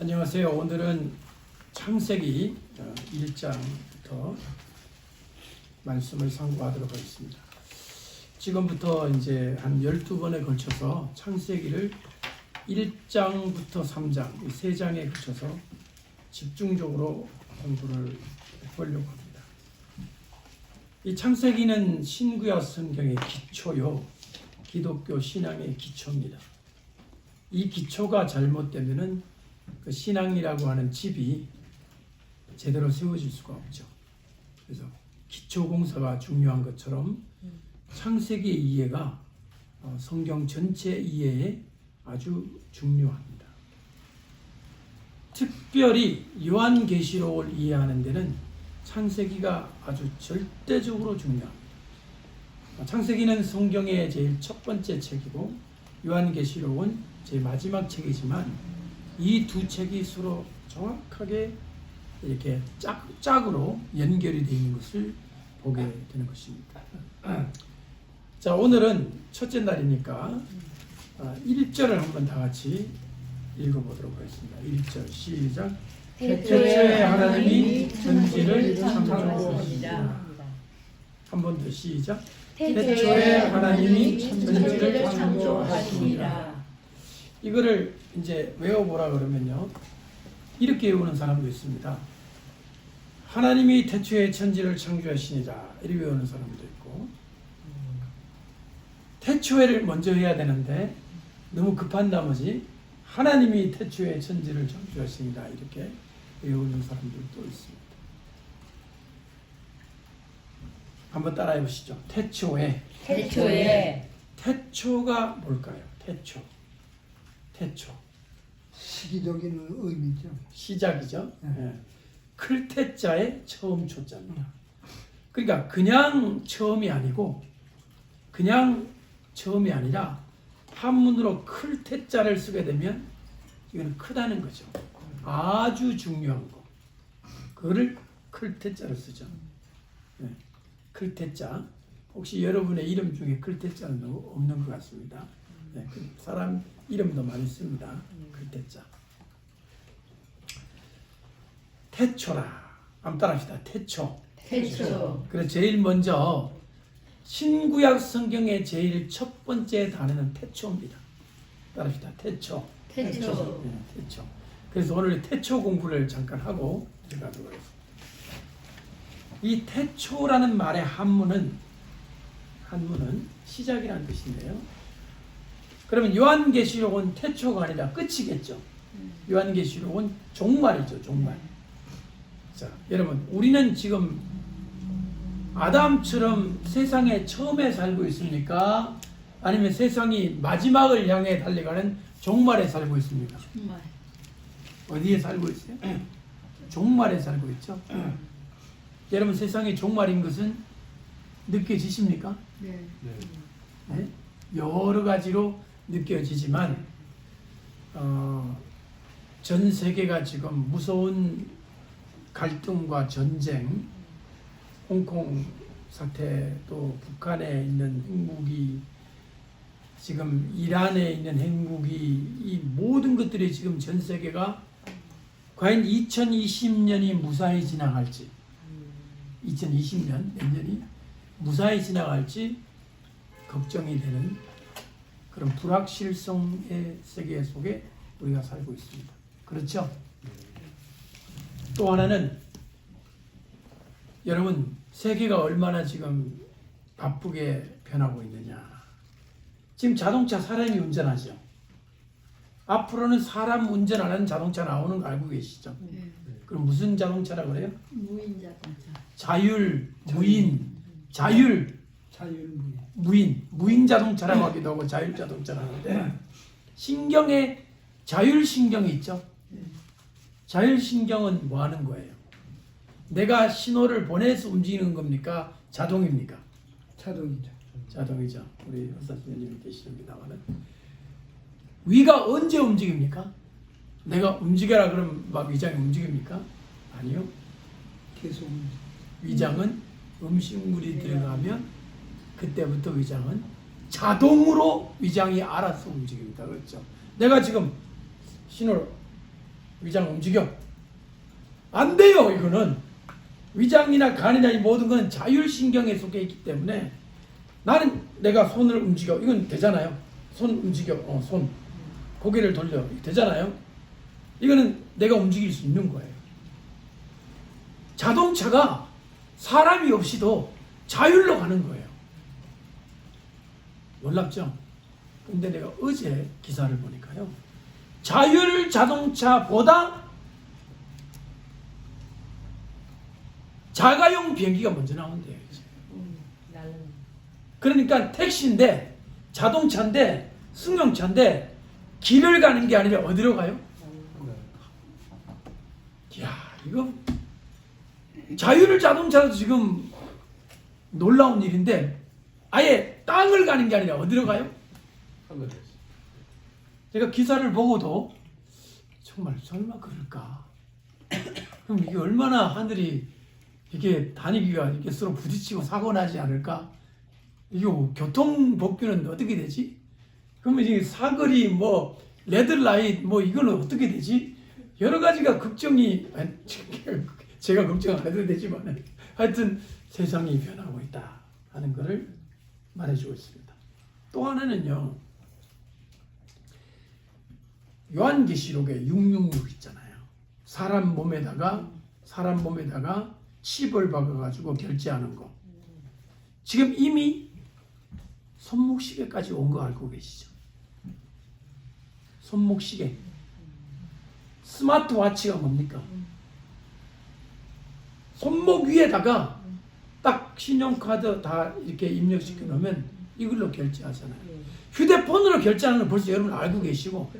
안녕하세요. 오늘은 창세기 1장부터 말씀을 상고하도록 하겠습니다. 지금부터 이제 한 12번에 걸쳐서 창세기를 1장부터 3장, 이 3장에 걸쳐서 집중적으로 공부를 해보려고 합니다. 이 창세기는 신구약 성경의 기초요, 기독교 신앙의 기초입니다. 이 기초가 잘못되면은 그 신앙이라고 하는 집이 제대로 세워질 수가 없죠. 그래서 기초 공사가 중요한 것처럼 창세기의 이해가 성경 전체 이해에 아주 중요합니다. 특별히 요한계시록을 이해하는 데는 창세기가 아주 절대적으로 중요합니다. 창세기는 성경의 제일 첫 번째 책이고 요한계시록은 제일 마지막 책이지만 이 두 책이 서로 정확하게 이렇게 짝으로 연결이 되어 있는 것을 보게 되는 것입니다. 자, 오늘은 첫째 날이니까 1절을 한번 다 같이 읽어보도록 하겠습니다. 1절 시작. 태초에 하나님이 천지를 창조하셨습니다. 한 번 더 시작. 태초에 하나님이 천지를 창조하셨습니다. 이거를 이제 외워보라 그러면요, 이렇게 외우는 사람도 있습니다. 하나님이 태초에 천지를 창조하시니라, 이렇게 외우는 사람도 있고, 태초에를 먼저 해야 되는데 너무 급한 나머지 하나님이 태초에 천지를 창조하시니라, 이렇게 외우는 사람들도 있습니다. 한번 따라해 보시죠. 태초에. 태초가 뭘까요? 태초. 시기적인 의미죠. 시작이죠. 네. 클태자의 처음 초자입니다. 그러니까 그냥 처음이 아니라 한문으로 클태자를 쓰게 되면 이거는 크다는 거죠. 아주 중요한 거. 그거를 클태자를 쓰죠. 네. 클태자. 혹시 여러분의 이름 중에 클태자는 없는 것 같습니다. 네. 사람 이름도 많이 씁니다. 클태자. 태초라. 한번 따라합시다. 태초. 그래서 제일 먼저 신구약 성경의 제일 첫 번째 단어는 태초입니다. 따라합시다. 태초. 네, 태초. 그래서 오늘 태초 공부를 잠깐 하고 들어가도록 하겠습니다. 이 태초라는 말의 한문은 시작이라는 뜻인데요. 그러면 요한계시록은 태초가 아니라 끝이겠죠. 요한계시록은 종말이죠. 종말. 자, 여러분, 우리는 지금 아담처럼 세상에 처음에 살고 있습니까? 아니면 세상이 마지막을 향해 달려가는 종말에 살고 있습니까? 종말. 어디에 살고 있어요? 종말에 살고 있죠. 여러분, 세상이 종말인 것은 느껴지십니까? 네. 여러 가지로 느껴지지만 전 세계가 지금 무서운 갈등과 전쟁, 홍콩 사태, 또 북한에 있는 핵무기, 지금 이란에 있는 핵무기, 이 모든 것들이 지금 전 세계가 과연 2020년이 무사히 지나갈지, 2020년 내년이 무사히 지나갈지 걱정이 되는 그런 불확실성의 세계 속에 우리가 살고 있습니다. 그렇죠? 또 하나는 여러분, 세계가 얼마나 지금 바쁘게 변하고 있느냐. 지금 자동차 사람이 운전하죠. 앞으로는 사람 운전 안 하는 자동차 나오는 거 알고 계시죠? 그럼 무슨 자동차라고 그래요? 무인 자동차. 무인 자동차라고 하기도 하고 자율 자동차라고 하는데, 신경에 자율신경이 있죠. 자율신경은 뭐 하는 거예요? 내가 신호를 보내서 움직이는 겁니까? 자동입니까? 자동이죠. 우리 의사선생님이 계시습니다만은 위가 언제 움직입니까? 내가 움직여라 그러면 막 위장이 움직입니까? 아니요. 계속 위장은 음식물이 들어가면 그때부터 위장은 자동으로 위장이 알아서 움직입니다. 그렇죠? 내가 지금 신호를 위장 움직여. 안 돼요. 이거는 위장이나 간이나 이 모든 건 자율신경에 속해 있기 때문에 나는 내가 손을 움직여. 이건 되잖아요. 손 움직여. 손. 고개를 돌려. 되잖아요. 이거는 내가 움직일 수 있는 거예요. 자동차가 사람이 없이도 자율로 가는 거예요. 놀랍죠? 근데 내가 어제 기사를 보니까요. 자율 자동차보다 자가용 비행기가 먼저 나온대요. 이제. 그러니까 택시인데 자동차인데 승용차인데 길을 가는 게 아니라 어디로 가요? 이야, 이거 자율 자동차도 지금 놀라운 일인데 아예 땅을 가는 게 아니라 어디로 가요? 제가 기사를 보고도 정말 설마 그럴까? 그럼 이게 얼마나 하늘이 이게 다니기가 이게 서로 부딪히고 사고 나지 않을까? 이게 교통법규는 어떻게 되지? 그러면 이게 사거리 뭐 레드라이트 뭐 이거는 어떻게 되지? 여러 가지가 걱정이 제가 걱정 안 해도 되지만 하여튼 세상이 변하고 있다 하는 것을 말해주고 있습니다. 또 하나는요. 요한계시록에 666 있잖아요. 사람 몸에다가 칩을 박아가지고 결제하는 거. 지금 이미 손목시계까지 온 거 알고 계시죠? 손목시계. 스마트워치가 뭡니까? 손목 위에다가 딱 신용카드 다 이렇게 입력시켜 놓으면 이걸로 결제하잖아요. 휴대폰으로 결제하는 건 벌써 여러분 알고 계시고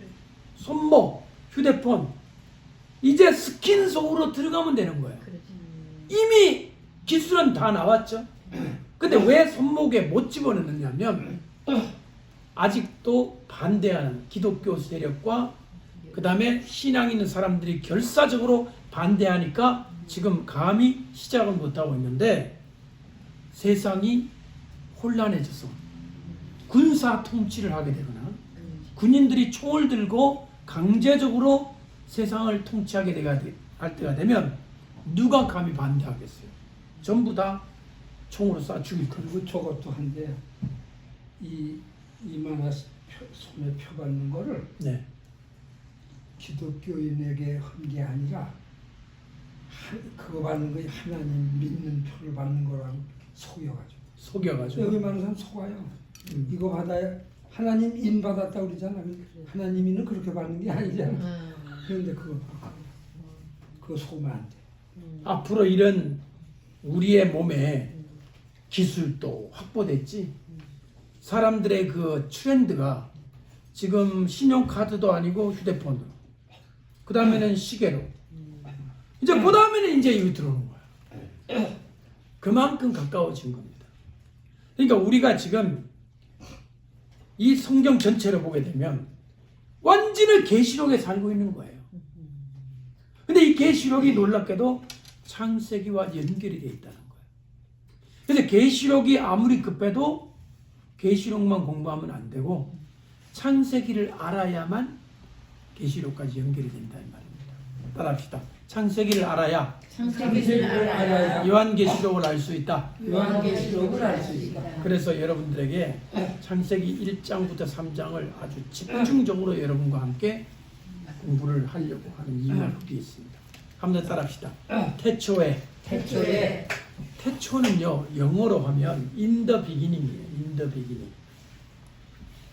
손목, 휴대폰 이제 스킨 속으로 들어가면 되는 거예요. 이미 기술은 다 나왔죠. 근데 왜 손목에 못 집어넣느냐면 아직도 반대하는 기독교 세력과 그 다음에 신앙 있는 사람들이 결사적으로 반대하니까 지금 감히 시작을 못하고 있는데 세상이 혼란해져서 군사 통치를 하게 되거나 군인들이 총을 들고 강제적으로 세상을 통치하게 할 때가 되면 누가 감히 반대하겠어요? 전부 다 총으로 쏴 죽일 거예요. 그리고 저것도 한데 이만한 손에 펴받는 거를 네. 기독교인에게 한 게 아니라 그거 받는 거 하나님 믿는 표를 받는 거라고 속여가지고 여기 많은 사람 속아요. 이거 받아야 하나님 인 받았다 그러잖아. 하나님이는 그렇게 받는 게 아니잖아. 그런데 그거 속으면 안 돼. 앞으로 이런 우리의 몸에 기술도 확보됐지. 사람들의 그 트렌드가 지금 신용카드도 아니고 휴대폰으로, 그 다음에는 시계로, 이제 그 다음에는 이제 이거 들어오는 거야. 그만큼 가까워진 겁니다. 그러니까 우리가 지금 이 성경 전체를 보게 되면 완전히 계시록에 살고 있는 거예요. 근데 이 계시록이 놀랍게도 창세기와 연결이 되어 있다는 거예요. 그래서 계시록이 아무리 급해도 계시록만 공부하면 안 되고 창세기를 알아야만 계시록까지 연결이 된다 이 말입니다. 따라합시다. 창세기를 알아야 요한계시록을 알 수 있다. 요한계시록을 알 수 있다. 그래서 여러분들에게 창세기 1장부터 3장을 아주 집중적으로 여러분과 함께 공부를 하려고 하는 이유가 거기에 있습니다. 한번 더 따라합시다. 태초에. 태초는요, 영어로 하면 in the beginning이에요. in the beginning.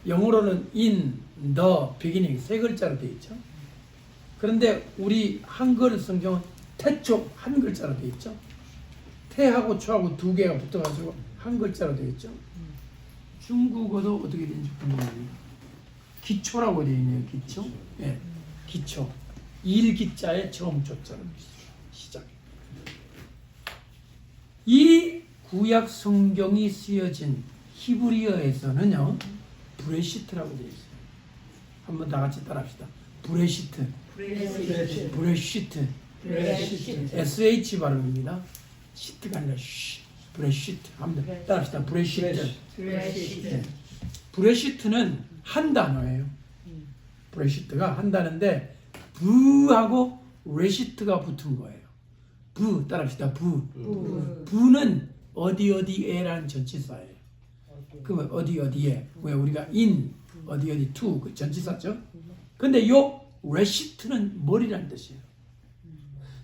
영어로는 in the beginning 세 글자로 되어 있죠. 그런데 우리 한글 성경은 태초 한 글자로 되어 있죠. 태하고 초하고 두 개가 붙어가지고 한 글자로 되어 있죠. 중국어도 어떻게 되는지 궁금해요. 기초라고 되어 있네요. 기초. 네, 기초. 일기자에 처음 조자로 시작. 이 구약 성경이 쓰여진 히브리어에서는요, 브레시트라고 되어 있어요. 한번 다 같이 따라합시다. 브레시트. SH 발음입니다. 시트가 아니라 브레시트. 한번 따라합시다. 브레시트. 네. 브레시트는 한 단어예요. 브레시트가 한 단어인데 부하고 레시트가 붙은 거예요. 부 따라합시다. 부. 부는 어디 어디에라는 전치사예요. 그러면 어디 어디에 왜 우리가 in 어디 어디 to 그 전치사죠. 근데 요 레시트는 머리라는 뜻이에요.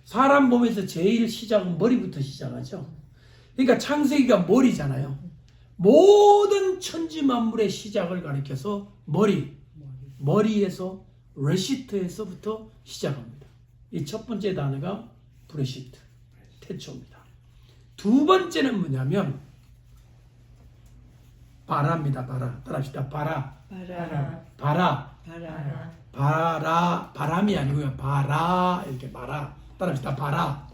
사람 몸에서 제일 시작은 머리부터 시작하죠. 그러니까 창세기가 머리잖아요. 모든 천지 만물의 시작을 가리켜서 머리에서 레시트에서부터 시작합니다. 이 첫 번째 단어가 브레시트, 태초입니다. 두 번째는 뭐냐면 바라입니다. 바라. 따라합시다. 바람이 아니고요. 바라 이렇게 바라. 따라합시다. 바라.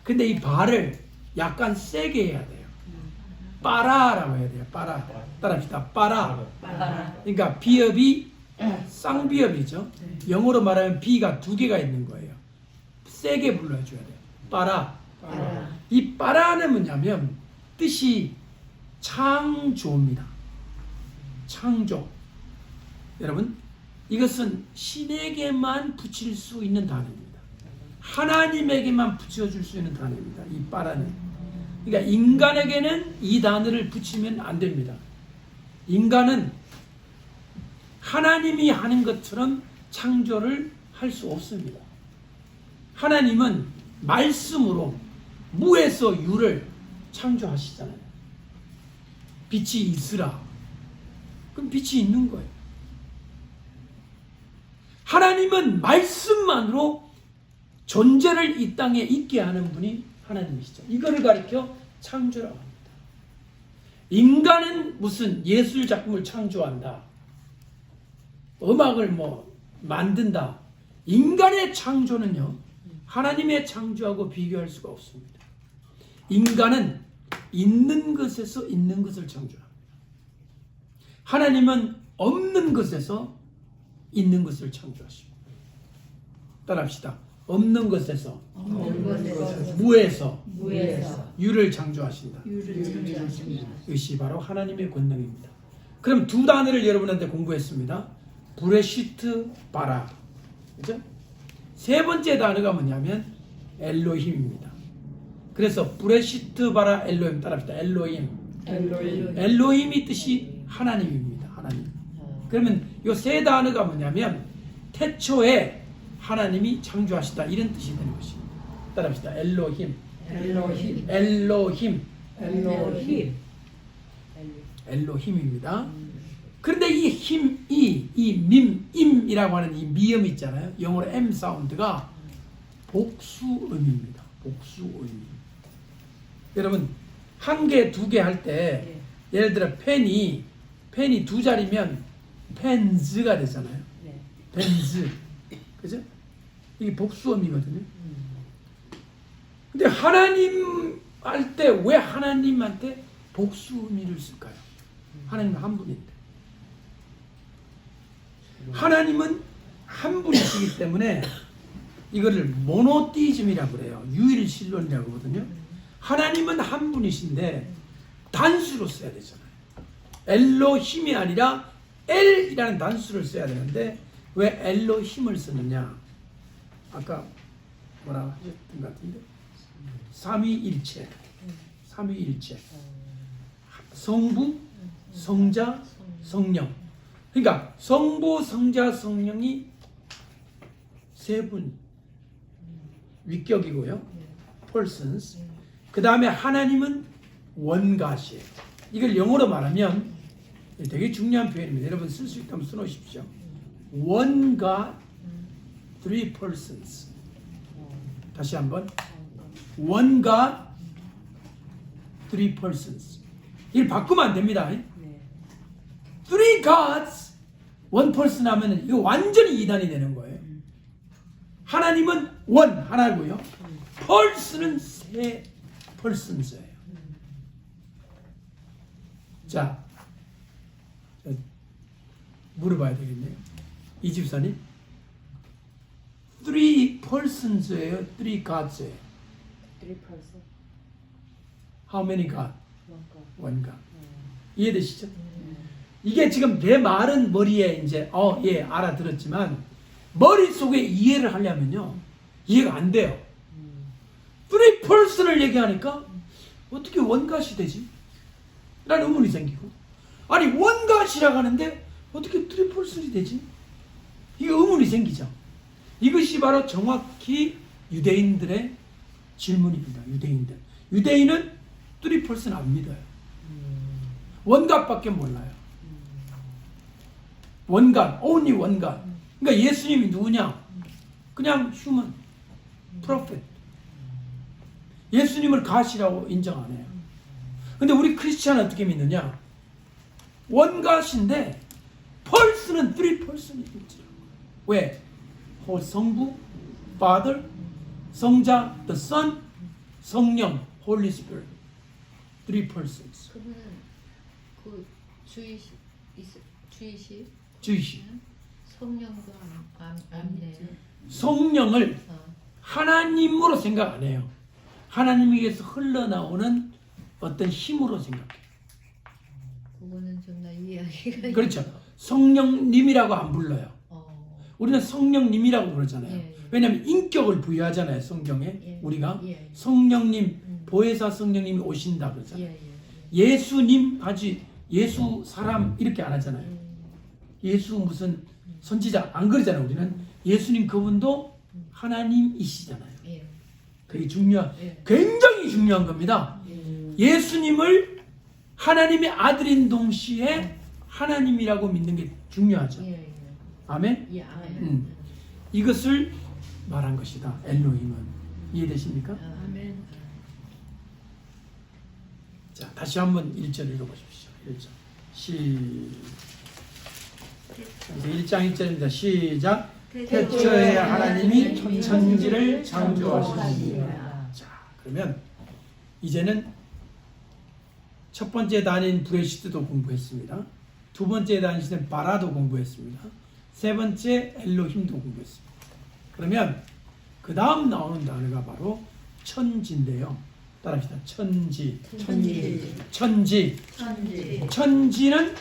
근데 이 바를 약간 세게 해야 돼요. 빠라라고 해야 돼요. 빠라. 따라합시다. 빠라. 그러니까 비읍이 쌍비읍이죠. 영어로 말하면 B가 두 개가 있는 거예요. 세게 불러줘야 돼요. 빠라. 이 빠라는 뭐냐면 뜻이 창조입니다. 창조. 여러분, 이것은 신에게만 붙일 수 있는 단어입니다. 하나님에게만 붙여줄 수 있는 단어입니다. 이 빠라는. 그러니까 인간에게는 이 단어를 붙이면 안 됩니다. 인간은 하나님이 하는 것처럼 창조를 할 수 없습니다. 하나님은 말씀으로 무에서 유를 창조하시잖아요. 빛이 있으라. 그럼 빛이 있는 거예요. 하나님은 말씀만으로 존재를 이 땅에 있게 하는 분이 하나님이시죠. 이거를 가리켜 창조라고 합니다. 인간은 무슨 예술 작품을 창조한다. 음악을 만든다. 인간의 창조는요, 하나님의 창조하고 비교할 수가 없습니다. 인간은 있는 것에서 있는 것을 창조합니다. 하나님은 없는 것에서 있는 것을 창조하십니다. 따라합시다. 없는 것에서 무에서 유를 창조하신다. 이것이 바로 하나님의 권능입니다. 그럼 두 단어를 여러분한테 공부했습니다. 브레시트 바라. 그죠? 세 번째 단어가 뭐냐면 엘로힘입니다. 그래서 브레시트 바라 엘로힘 따라합시다. 엘로힘이 뜻이 하나님입니다. 하나님. 그러면 이 세 단어가 뭐냐면 태초에 하나님이 창조하시다 이런 뜻이 되는 것입니다. 따라합시다. 엘로힘입니다. 그런데 이 힘이 임이라고 하는 이 미음 있잖아요. 영어로 M 사운드가 복수음입니다. 복수음. 여러분 한 개, 두 개 할 때 예를 들어 펜이 두 자리면 펜즈가 되잖아요. 펜즈. 그죠? 이게 복수음이거든요. 근데 하나님 할 때 왜 하나님한테 복수음이를 쓸까요? 하나님은 한 분인데. 하나님은 한 분이시기 때문에 이거를 모노티즘이라고 그래요. 유일신론이라고 하거든요. 하나님은 한 분이신데 단수로 써야 되잖아요. 엘로힘이 아니라 엘이라는 단수를 써야 되는데 왜 엘로힘을 쓰느냐? 아까 뭐라 하셨던 것 같은데 삼위일체. 성부, 성자, 성령. 그러니까 성부, 성자, 성령이 세 분 위격이고요. persons. 그 다음에 하나님은 원갓이에요. 이걸 영어로 말하면 되게 중요한 표현입니다. 여러분 쓸 수 있다면 써놓으십시오. One God, three persons. 다시 한번. One God, three persons. 이걸 바꾸면 안 됩니다. Three gods, one person 하면 이거 완전히 이단이 되는 거예요. 하나님은 one, 하나고요. person은 세 persons예요. 자, 물어봐야 되겠네요. 이 집사님, three persons예요, three gods예요. Three person. How many God? One God. One God. 이해되시죠? 이게 지금 내 말은 머리에 이제 예 알아들었지만 머릿속에 이해를 하려면요. 이해가 안 돼요. three person을 얘기하니까 어떻게 원갓이 되지? 라는 의문이 생기고, 아니 원갓이라고 하는데 어떻게 three person이 되지? 이게 의문이 생기죠. 이것이 바로 정확히 유대인들의 질문입니다. 유대인은 three person 안 믿어요. 원갓밖에 몰라요. 원갓, only 원갓. 그러니까 예수님이 누구냐? 그냥 human, prophet. 예수님을 가시라고 인정 안 해요. 근데 우리 크리스찬은 어떻게 믿느냐? 원갓인데 person은 three person이 있죠. 왜? 성부, Father, 성자, the Son, 성령, Holy Spirit. Three persons. 그러면 그 주의식 주의식. 성령도 안 내. 성령을 하나님으로 생각 안 해요. 하나님에게서 흘러나오는 어떤 힘으로 생각해요. 그거는 좀 나 이해하기가. 그렇죠. 성령님이라고 안 불러요. 우리는 성령님이라고 부르잖아요. 예. 왜냐하면 인격을 부여하잖아요. 성경에 예. 우리가 예. 성령님, 보혜사 성령님이 오신다 그러잖아요. 예. 예수님 하지 예수 사람 이렇게 안 하잖아요. 예수 무슨 선지자 안 그러잖아요. 우리는 예수님 그분도 하나님이시잖아요. 예. 그게 예. 굉장히 중요한 겁니다. 예수님을 하나님의 아들인 동시에 하나님이라고 믿는 게 중요하죠. 예. 아멘? 예. 아멘. 이것을 말한 것이다. 엘로힘은. 이해되십니까? 아멘. 자, 다시 한번 1절 읽어보십시오. 1절. 1장 1절입니다. 시작. 태초에 하나님이 천지를 창조하시니라. 자, 그러면 이제는 첫 번째 단인 브레시트도 공부했습니다. 두 번째 단인 바라도 공부했습니다. 세 번째 엘로힘도 공부했습니다. 그러면 그 다음 나오는 단어가 바로 천지인데요. 따라합시다. 천지는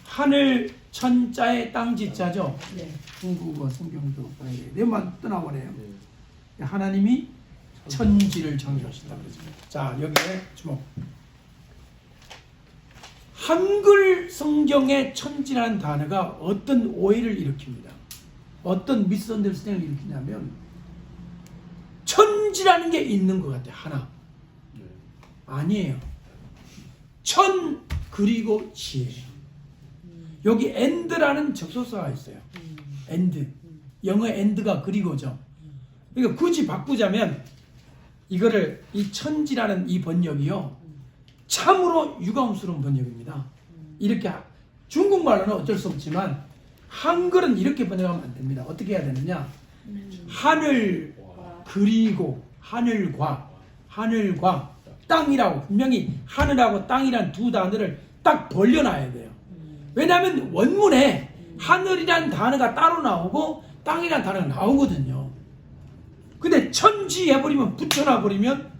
하늘 천자의 땅지자죠. 네. 중국어 성경도 내만 떠나보네요. 하나님이 천지를 창조하신다 그러죠. 자, 여기에 주목. 한글 성경의 천지라는 단어가 어떤 오해를 일으킵니다. 어떤 미스언더스탠딩을 일으키냐면 천지라는 게 있는 것 같아요. 하나. 아니에요. 천 그리고 지예요. 여기 end라는 접속사가 있어요. end. 영어 end가 그리고죠. 그러니까 굳이 바꾸자면 이거를 이 천지라는 이 번역이요. 참으로 유감스러운 번역입니다. 이렇게 중국말로는 어쩔 수 없지만 한글은 이렇게 번역하면 안 됩니다. 어떻게 해야 되느냐? 하늘 그리고 하늘과 땅이라고 분명히 하늘하고 땅이란 두 단어를 딱 벌려놔야 돼요. 왜냐하면 원문에 하늘이란 단어가 따로 나오고 땅이란 단어가 나오거든요. 근데 천지 해버리면 붙여놔버리면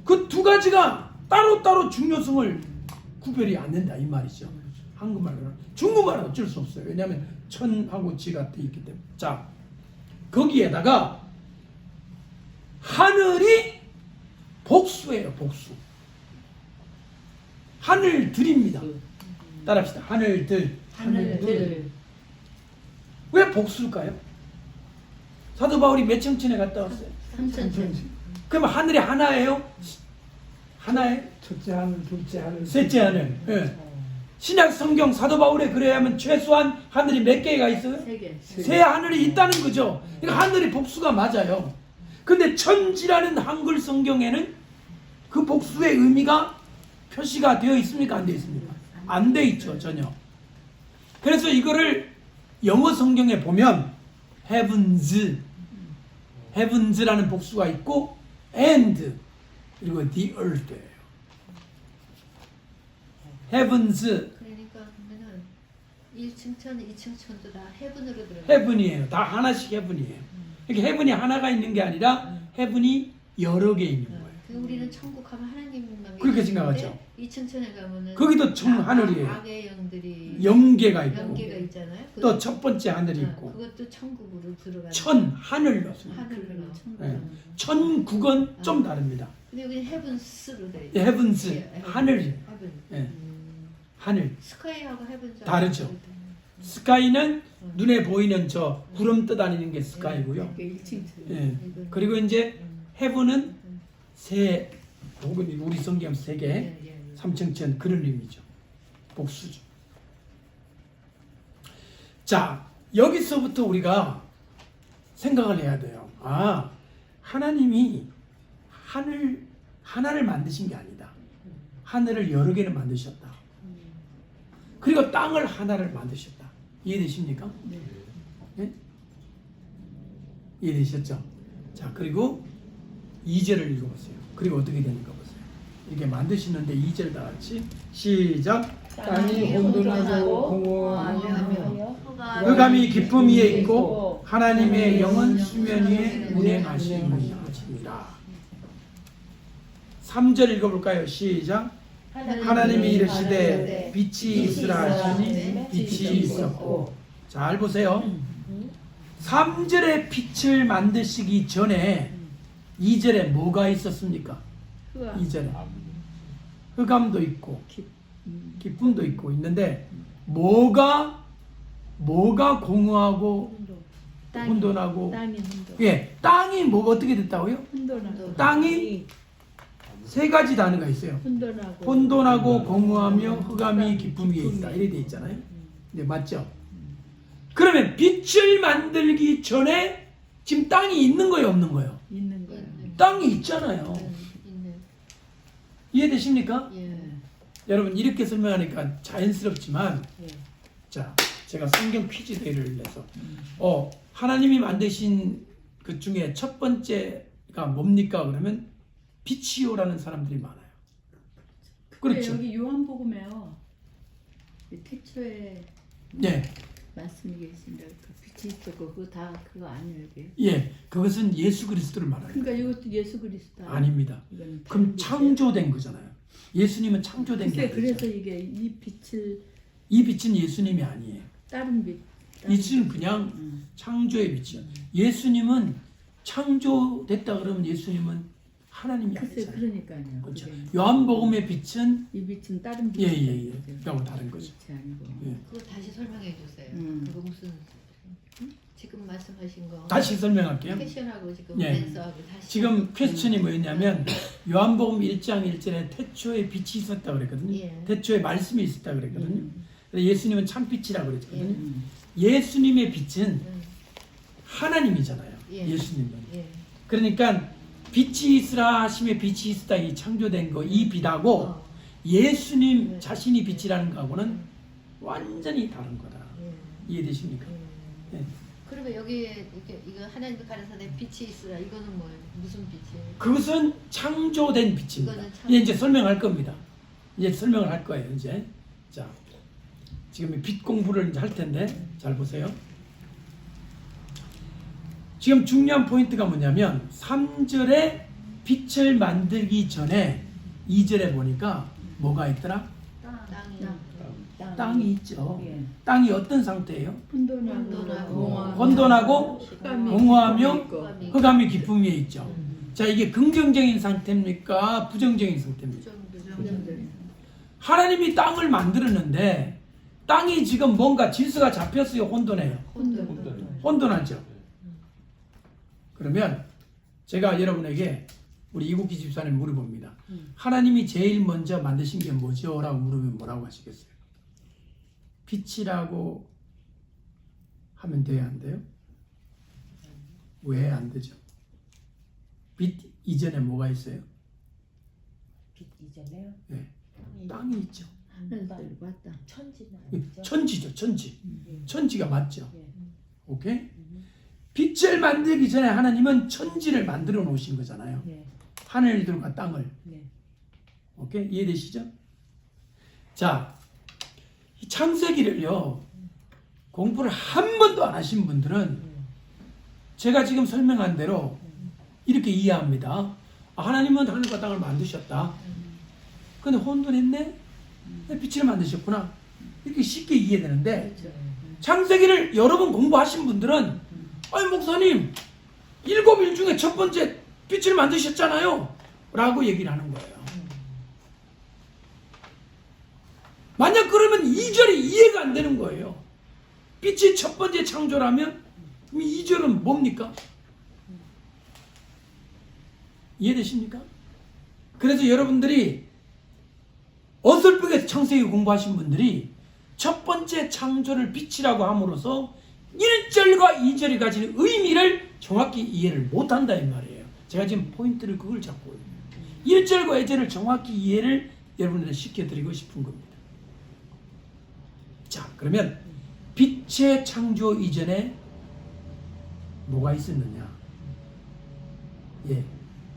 그 두 가지가 따로따로 중요성을 구별이 안 된다 이 말이죠. 한국말로는. 중국말은 어쩔 수 없어요. 왜냐하면 천하고 지가 돼 있기 때문에. 자, 거기에다가 하늘이 복수예요. 복수. 하늘들입니다. 따라합시다. 하늘들. 왜 복수일까요? 사도 바울이 몇 청천에 갔다 왔어요? 3천천. 그럼 하늘이 하나예요? 하나에 첫째 하늘, 둘째 하늘, 셋째 하늘. 예. 신약 성경 사도 바울에 그래야 하면 최소한 하늘이 몇 개가 있어요? 3개. 세 하늘이 있다는 거죠. 그러니까 하늘이 복수가 맞아요. 근데 천지라는 한글 성경에는 그 복수의 의미가 표시가 되어 있습니까? 안 되어 있습니까? 안 되어 있죠. 전혀. 그래서 이거를 영어 성경에 보면 heavens라는 복수가 있고 and 그리고 the earth예요. heavens 그러니까 그러면은 1층 천, 2층 천도 다 헤븐으로 들어가. heaven이에요. 다 하나씩 heaven이에요. 이렇게 heaven이 하나가 있는 게 아니라 heaven이 여러 개 있는 거예요. 우리는 천국 하면 하나님만 게 그렇게 있는데 생각하죠. 이 층천에 가면은 거기도 하늘이에요. 악의 영들이 영계가 있고 영계가 있잖아요. 또 첫 번째 하늘이 있고 그것도 천국으로 들어가는 하늘로 하늘로. 네. 천국은 좀 다릅니다. 근데 여기 헤븐스로 돼 있죠. 헤븐스 하늘 헤븐. 예. 하늘 스카이하고 헤븐 다르죠. 스카이는 눈에 보이는 저 구름 떠다니는 게 스카이고요. 이게 1층. 예. 그리고 이제 헤븐은 새 혹은 우리 성경 세계 삼층천 그런 의미죠. 복수죠. 자, 여기서부터 우리가 생각을 해야 돼요. 아, 하나님이 하나를 만드신 게 아니다. 하늘을 여러 개를 만드셨다. 그리고 땅을 하나를 만드셨다. 이해되십니까? 네? 이해되셨죠? 자, 그리고 2절을 읽어보세요. 그리고 어떻게 되는가 보세요. 이렇게 만드시는데 2절 다 같이 시작. 땅이 혼돈하고 공허하며 흑암이 기쁨 위에 있고 하나님의 영은 수면 위에 운행하시니라. 3절 읽어볼까요? 시작. 하나님이 이르시되 빛이 있으라 하시니 빛이 있었고. 잘 보세요. 3절에 빛을 만드시기 전에 2절에 뭐가 있었습니까? 2절에 흑암도 있고 기쁨도 있고 있는데 뭐가 공허하고 혼돈하고 땅이 혼돈. 예, 땅이 뭐가 어떻게 됐다고요? 혼돈하고. 땅이 세 가지 단어가 있어요. 혼돈하고. 혼돈하고 공허하며 흑암이 기쁨 위에 있다. 이렇게 돼 있잖아요. 네, 맞죠? 그러면 빛을 만들기 전에 지금 땅이 있는 거예요, 없는 거예요? 있는 거예요. 땅이 있잖아요. 있는. 이해되십니까? 예. 여러분 이렇게 설명하니까 자연스럽지만 예. 자, 제가 성경 퀴즈 대회를 내서 하나님이 만드신 그 중에 첫 번째가 뭡니까? 그러면 빛이요라는 사람들이 많아요. 그렇죠. 여기 요한복음에요. 태초에 네. 말씀이 계신다. 그 빛이 있었고 그거 다 그거 아니에요, 이게. 예, 그것은 예수 그리스도를 말하는 거예요. 그러니까 이것도 예수 그리스도 아닙니다. 이거는 그럼 다른 창조된 거잖아요. 예수님은 창조된 게 빛이에요. 아니죠. 그래서 이게 이 빛을 이 빛은 예수님이 아니에요. 다른 빛. 이 빛은 그냥 창조의 빛이요. 예수님은 창조됐다 그러면 예수님은 하나님이 글쎄 아니잖아요. 그러니까요. 그렇죠. 그게. 요한복음의 빛은 이 빛은 다른 빛. 예. 그하고 다른 거죠. 빛이 아니고. 예. 그거 다시 설명해 주세요. 그거 무슨 지금 말씀하신 거 다시 설명할게요. 패션하고 지금 예. 댄서하고 다시 지금 퀘스천이 뭐였냐면 요한복음 1장 1절에 태초에 빛이 있었다 그랬거든요. 예. 태초에 말씀이 있었다 그랬거든요. 그래서 예수님은 참빛이라고 그랬거든요. 예. 예수님의 빛은 하나님이잖아요. 예. 예수님은. 예. 그러니까 빛이 있으라 하심에 빛이 있었다 이 창조된 거 이 빛하고 예수님 자신이 빛이라는 거하고는 완전히 다른 거다. 예. 이해되십니까? 예. 예. 그러면 여기에 이거 하나님도 가라사대 빛이 있으라 이거는 뭐예요? 무슨 빛이에요? 그것은 창조된 빛입니다. 이거는 창조- 이제 설명할 겁니다. 이제 설명을 할 거예요. 이제 자 지금 빛 공부를 이제 할 텐데 잘 보세요. 지금 중요한 포인트가 뭐냐면 3절에 빛을 만들기 전에 2절에 보니까 뭐가 있더라? 땅이 땅이 있죠. 예. 땅이 어떤 상태예요? 혼돈하고 혼돈하고 흑암이 공허하며 있고. 흑암이 기쁨 위에 있죠. 자, 이게 긍정적인 상태입니까? 부정적인 상태입니까? 부정적인. 하나님이 땅을 만들었는데 땅이 지금 뭔가 질서가 잡혔어요. 혼돈해요. 혼돈하죠. 그러면 제가 여러분에게 우리 이국기 집사님 물어봅니다. 하나님이 제일 먼저 만드신 게 뭐죠? 라고 물으면 뭐라고 하시겠어요? 빛이라고 하면 돼요? 안 돼요? 왜 안 되죠? 빛 이전에 뭐가 있어요? 빛 이전에요? 네. 땅이 있죠. 하늘들 봤다. 천지는 아니죠? 천지죠, 천지. 천지가 맞죠. 예. 오케이? 빛을 만들기 전에 하나님은 천지를 만들어 놓으신 거잖아요. 예. 하늘들과 땅을. 예. 오케이? 이해되시죠? 자, 이 창세기를요, 공부를 한 번도 안 하신 분들은 제가 지금 설명한 대로 이렇게 이해합니다. 아, 하나님은 하늘과 땅을 만드셨다. 근데 혼돈했네? 빛을 만드셨구나. 이렇게 쉽게 이해되는데 그렇죠. 창세기를 여러 번 공부하신 분들은 아니 목사님 7일 중에 첫 번째 빛을 만드셨잖아요 라고 얘기를 하는 거예요. 만약 그러면 2절이 이해가 안 되는 거예요. 빛이 첫 번째 창조라면 그럼 2절은 뭡니까? 이해되십니까? 그래서 여러분들이 어설프게 창세기 공부하신 분들이 첫 번째 창조를 빛이라고 함으로써 1절과 2절이 가지는 의미를 정확히 이해를 못한다 이 말이에요. 제가 지금 포인트를 그걸 잡고 있는 1절과 2절을 정확히 이해를 여러분들한테 시켜드리고 싶은 겁니다. 자, 그러면 빛의 창조 이전에 뭐가 있었느냐? 예,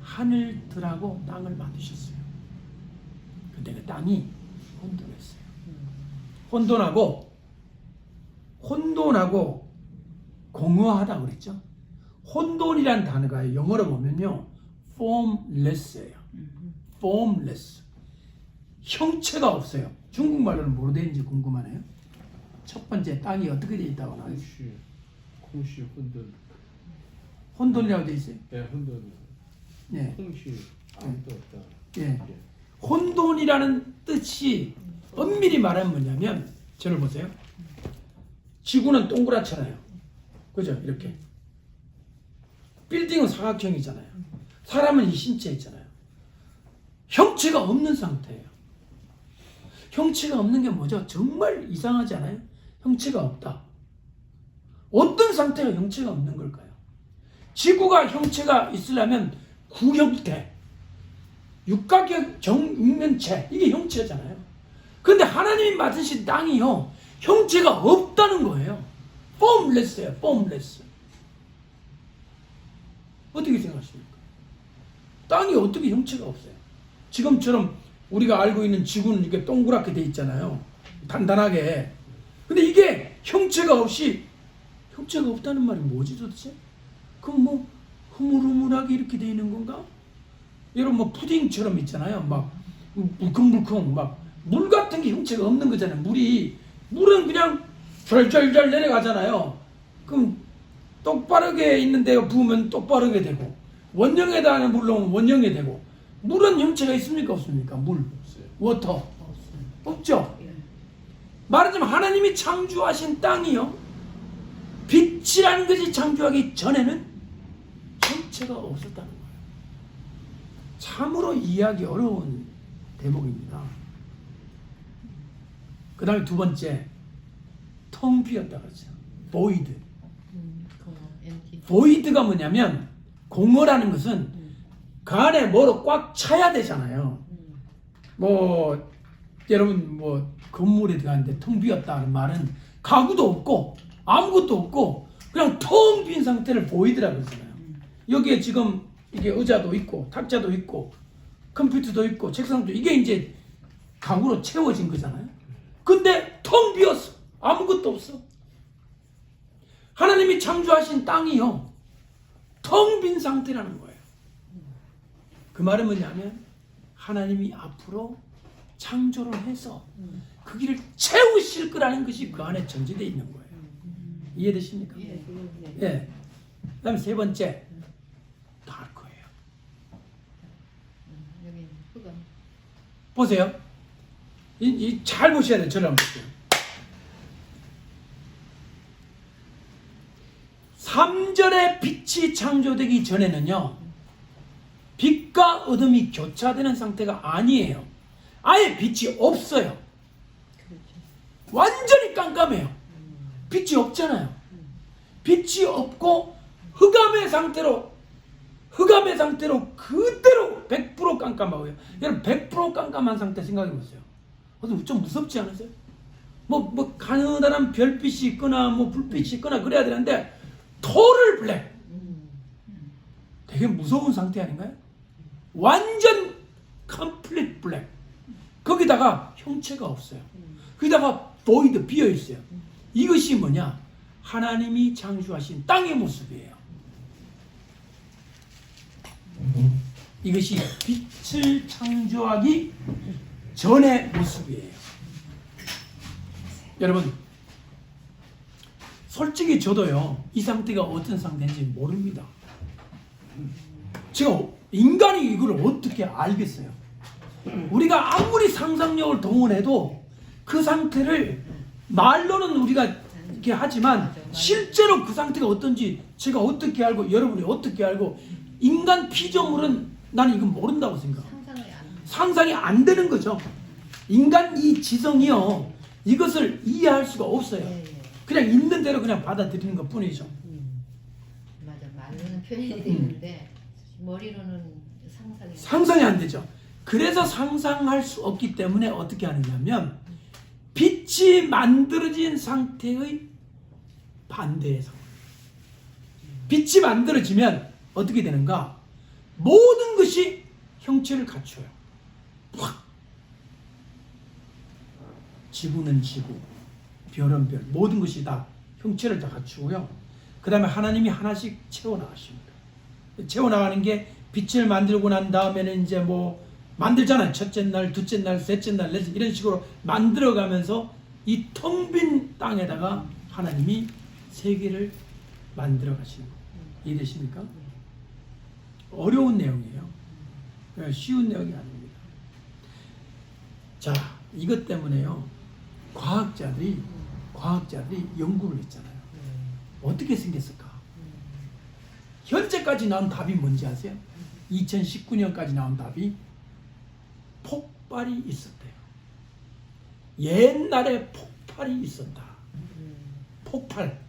하늘들하고 땅을 만드셨어요. 근데 그 땅이 혼돈했어요. 혼돈하고 공허하다 그랬죠. 혼돈이란 단어가 영어로 보면요, formless예요. formless. 형체가 없어요. 중국말로는 뭐로 되는지 궁금하네요. 첫 번째 땅이 어떻게 되어 있다고 나와요?空虚 혼돈. 혼돈이라고 되어 있어요. 예, 혼돈. 예. 空虚 아무도 없다. 예. 혼돈이라는 뜻이 엄밀히 말하면 뭐냐면 저를 보세요. 지구는 동그랗잖아요. 그죠? 이렇게. 빌딩은 사각형이잖아요. 사람은 이 신체 있잖아요. 형체가 없는 상태예요. 형체가 없는 게 뭐죠? 정말 이상하지 않아요? 형체가 없다. 어떤 상태가 형체가 없는 걸까요? 지구가 형체가 있으려면 구형태, 육각형 정육면체, 이게 형체잖아요. 그런데 하나님이 만드신 땅이요, 형체가 없다는 거예요. formless예요. formless. 어떻게 생각하십니까? 땅이 어떻게 형체가 없어요? 지금처럼 우리가 알고 있는 지구는 이렇게 동그랗게 돼 있잖아요. 단단하게. 근데 이게 형체가 없이, 형체가 없다는 말이 뭐지 도대체? 그럼 뭐 흐물흐물하게 이렇게 돼 있는 건가? 여러분 뭐 푸딩처럼 있잖아요. 막 물컹물컹 막 물 같은 게 형체가 없는 거잖아요. 물은 그냥 절절절 내려가잖아요. 그럼 똑바르게 있는 데가 부으면 똑바르게 되고, 원형에다 물 넣으면 원형이 되고. 물은 형체가 있습니까 없습니까? 물, 워터 없죠. 말하자면 하나님이 창조하신 땅이요, 빛이라는 것이 창조하기 전에는 형체가 없었다는 거예요. 참으로 이해하기 어려운 대목입니다. 그 다음에 두 번째, 텅 비었다 그러죠. void. void가 뭐냐면, 공허라는 것은 그 안에 뭐로 꽉 차야 되잖아요. 뭐 여러분 뭐 건물에 들어갔는데 텅 비었다는 말은 가구도 없고 아무것도 없고 그냥 텅 빈 상태를 void라고 그러잖아요. 여기에 지금 이게 의자도 있고 탁자도 있고 컴퓨터도 있고 책상도, 이게 이제 가구로 채워진 거잖아요. 근데 텅 비었어. 아무것도 없어. 하나님이 창조하신 땅이요, 텅 빈 상태라는 거예요. 그 말은 뭐냐면 하나님이 앞으로 창조를 해서 그 길을 채우실 거라는 것이 그 안에 전제되어 있는 거예요. 이해되십니까? 예. 그 다음에 세 번째, 다크예요. 여기 흑암. 보세요. 잘 보셔야 돼요. 저를 한번 보세요. 3절에 빛이 창조되기 전에는요, 빛과 어둠이 교차되는 상태가 아니에요. 아예 빛이 없어요. 완전히 깜깜해요. 빛이 없잖아요. 빛이 없고 흑암의 상태로 그대로 100% 깜깜하고요. 여러분 100% 깜깜한 상태 생각해 보세요. 좀 무섭지 않으세요? 뭐 가느다란 별빛이 있거나 뭐 불빛이 있거나 그래야 되는데 토럴 블랙. 되게 무서운 상태 아닌가요? 완전 컴플릿 블랙. 거기다가 형체가 없어요. 거기다가 void, 비어 있어요. 이것이 뭐냐? 하나님이 창조하신 땅의 모습이에요. 이것이 빛을 창조하기 전의 모습이에요. 여러분, 솔직히 저도요, 이 상태가 어떤 상태인지 모릅니다. 지금 인간이 이걸 어떻게 알겠어요? 우리가 아무리 상상력을 동원해도 그 상태를 말로는 우리가 이렇게 하지만 실제로 그 상태가 어떤지 제가 어떻게 알고 여러분이 어떻게 알고 인간 피조물은 나는 이건 모른다고 생각합니다. 상상이 안 되는 거죠. 인간 이 지성이요, 이것을 이해할 수가 없어요. 그냥 있는 대로 그냥 받아들이는 것 뿐이죠. 맞아, 말로는 표현이 되는데 머리로는 상상이 안 되죠. 그래서 상상할 수 없기 때문에 어떻게 하느냐면 빛이 만들어진 상태의 반대의 상태. 빛이 만들어지면 어떻게 되는가? 모든 것이 형체를 갖춰요. 확! 지구는 지구, 별은 별, 모든 것이 다 형체를 다 갖추고요. 그 다음에 하나님이 하나씩 채워나가십니다. 채워나가는 게 빛을 만들고 난 다음에는 이제 뭐 만들잖아요. 첫째 날, 둘째 날, 셋째 날, 넷째 이런 식으로 만들어가면서 이 텅 빈 땅에다가 하나님이 세계를 만들어 가시는 거예요. 이해되십니까? 어려운 내용이에요. 쉬운 내용이 아닙니다. 자, 이것 때문에요. 과학자들이 연구를 했잖아요. 어떻게 생겼을까? 현재까지 나온 답이 뭔지 아세요? 2019년까지 나온 답이 폭발이 있었대요. 옛날에 폭발이 있었다. 폭발.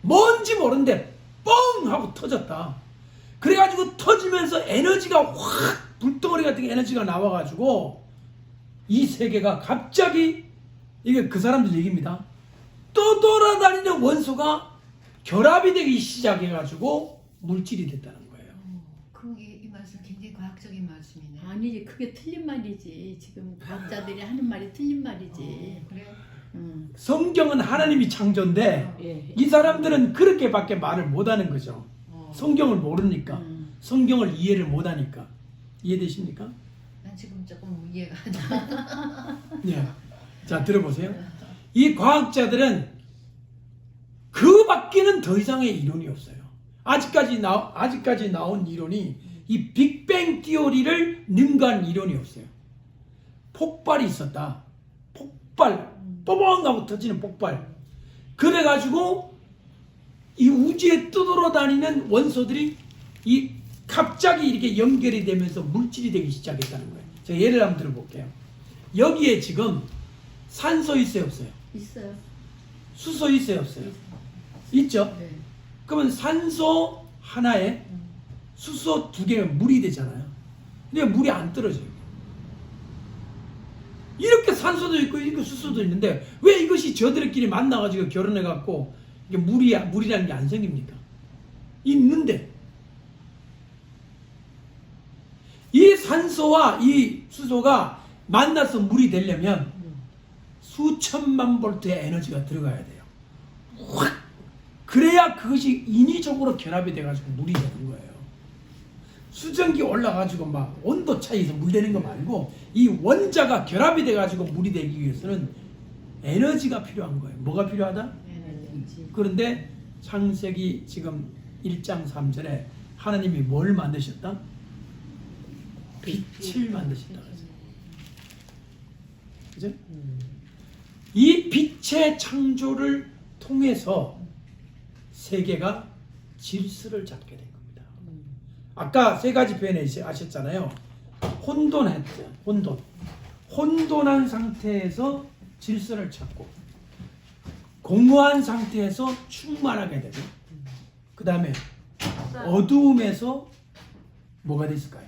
뭔지 모르는데 뻥 하고 터졌다. 그래가지고 터지면서 에너지가 확 불덩어리 같은 에너지가 나와가지고 이 세계가 갑자기, 이게 그 사람들 얘기입니다, 또 돌아다니는 원소가 결합이 되기 시작해가지고 물질이 됐다는 거예요. 그게 이 말씀 굉장히 과학적인 말씀이네. 아니지, 그게 틀린 말이지. 지금 과학자들이 하는 말이 틀린 말이지. 그래요? 성경은 하나님이 창조인데 예. 이 사람들은 그렇게밖에 말을 못하는 거죠. 성경을 모르니까, 성경을 이해를 못하니까. 이해되십니까? 난 지금 조금 이해가 안 돼. 네. 자, 들어보세요. 이 과학자들은 그 밖에는 더 이상의 이론이 없어요. 아직까지 나온 이론이 이 빅뱅 티오리를 능가한 이론이 없어요. 폭발이 있었다. 폭발, 뽀봉 하고 터지는 폭발. 그래가지고 이 우주에 떠돌아다니는 원소들이 이 갑자기 이렇게 연결이 되면서 물질이 되기 시작했다는 거예요. 제가 예를 한번 들어볼게요. 여기에 지금 산소 있어요, 없어요? 있어요. 수소 있어요, 없어요? 있죠? 네. 그러면 산소 하나에 수소 두 개면 물이 되잖아요. 근데 물이 안 떨어져요. 이렇게 산소도 있고 이렇게 수소도 있는데 왜 이것이 저들끼리 만나가지고 결혼해갖고 이게 물이라는 게 안 생깁니까? 있는데 이 산소와 이 수소가 만나서 물이 되려면 수천만 볼트의 에너지가 들어가야 돼요. 확! 그래야 그것이 인위적으로 결합이 돼가지고 물이 되는 거예요. 수증기 올라가지고 막 온도 차이에서 물 되는 거 말고 이 원자가 결합이 돼가지고 물이 되기 위해서는 에너지가 필요한 거예요. 뭐가 필요하다? 그런데 창세기 지금 1장 3절에 하나님이 뭘 만드셨다? 빛을 만드셨다. 그죠? 이 빛의 창조를 통해서 세계가 질서를 잡게 된 겁니다. 아까 세 가지 표현을 하셨잖아요. 혼돈했죠. 혼돈한 상태에서 질서를 찾고 공허한 상태에서 충만하게 되고 그 다음에 어두움에서 뭐가 됐을까요?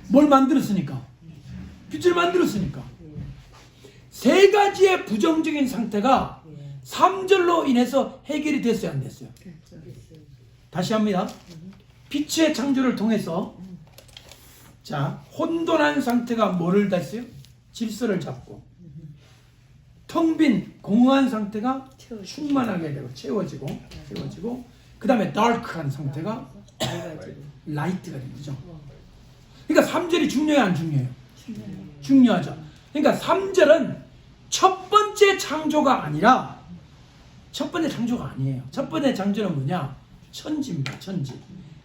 뭘 만들었으니까? 빛을 만들었으니까. 세 가지의 부정적인 상태가 3절로 인해서 해결이 됐어요, 안 됐어요? 다시 합니다. 빛의 창조를 통해서 자, 혼돈한 상태가 뭐를 됐어요? 질서를 잡고 텅 빈 공허한 상태가 충만하게 되고 채워지고 그 다음에 다크한 상태가 라이트가 되죠. 그러니까 3절이 중요해요, 안 중요해요? 중요하죠. 그러니까 3절은 첫 번째 창조가 아니라 첫 번째 창조가 아니에요. 첫 번째 창조는 뭐냐? 천지입니다. 천지.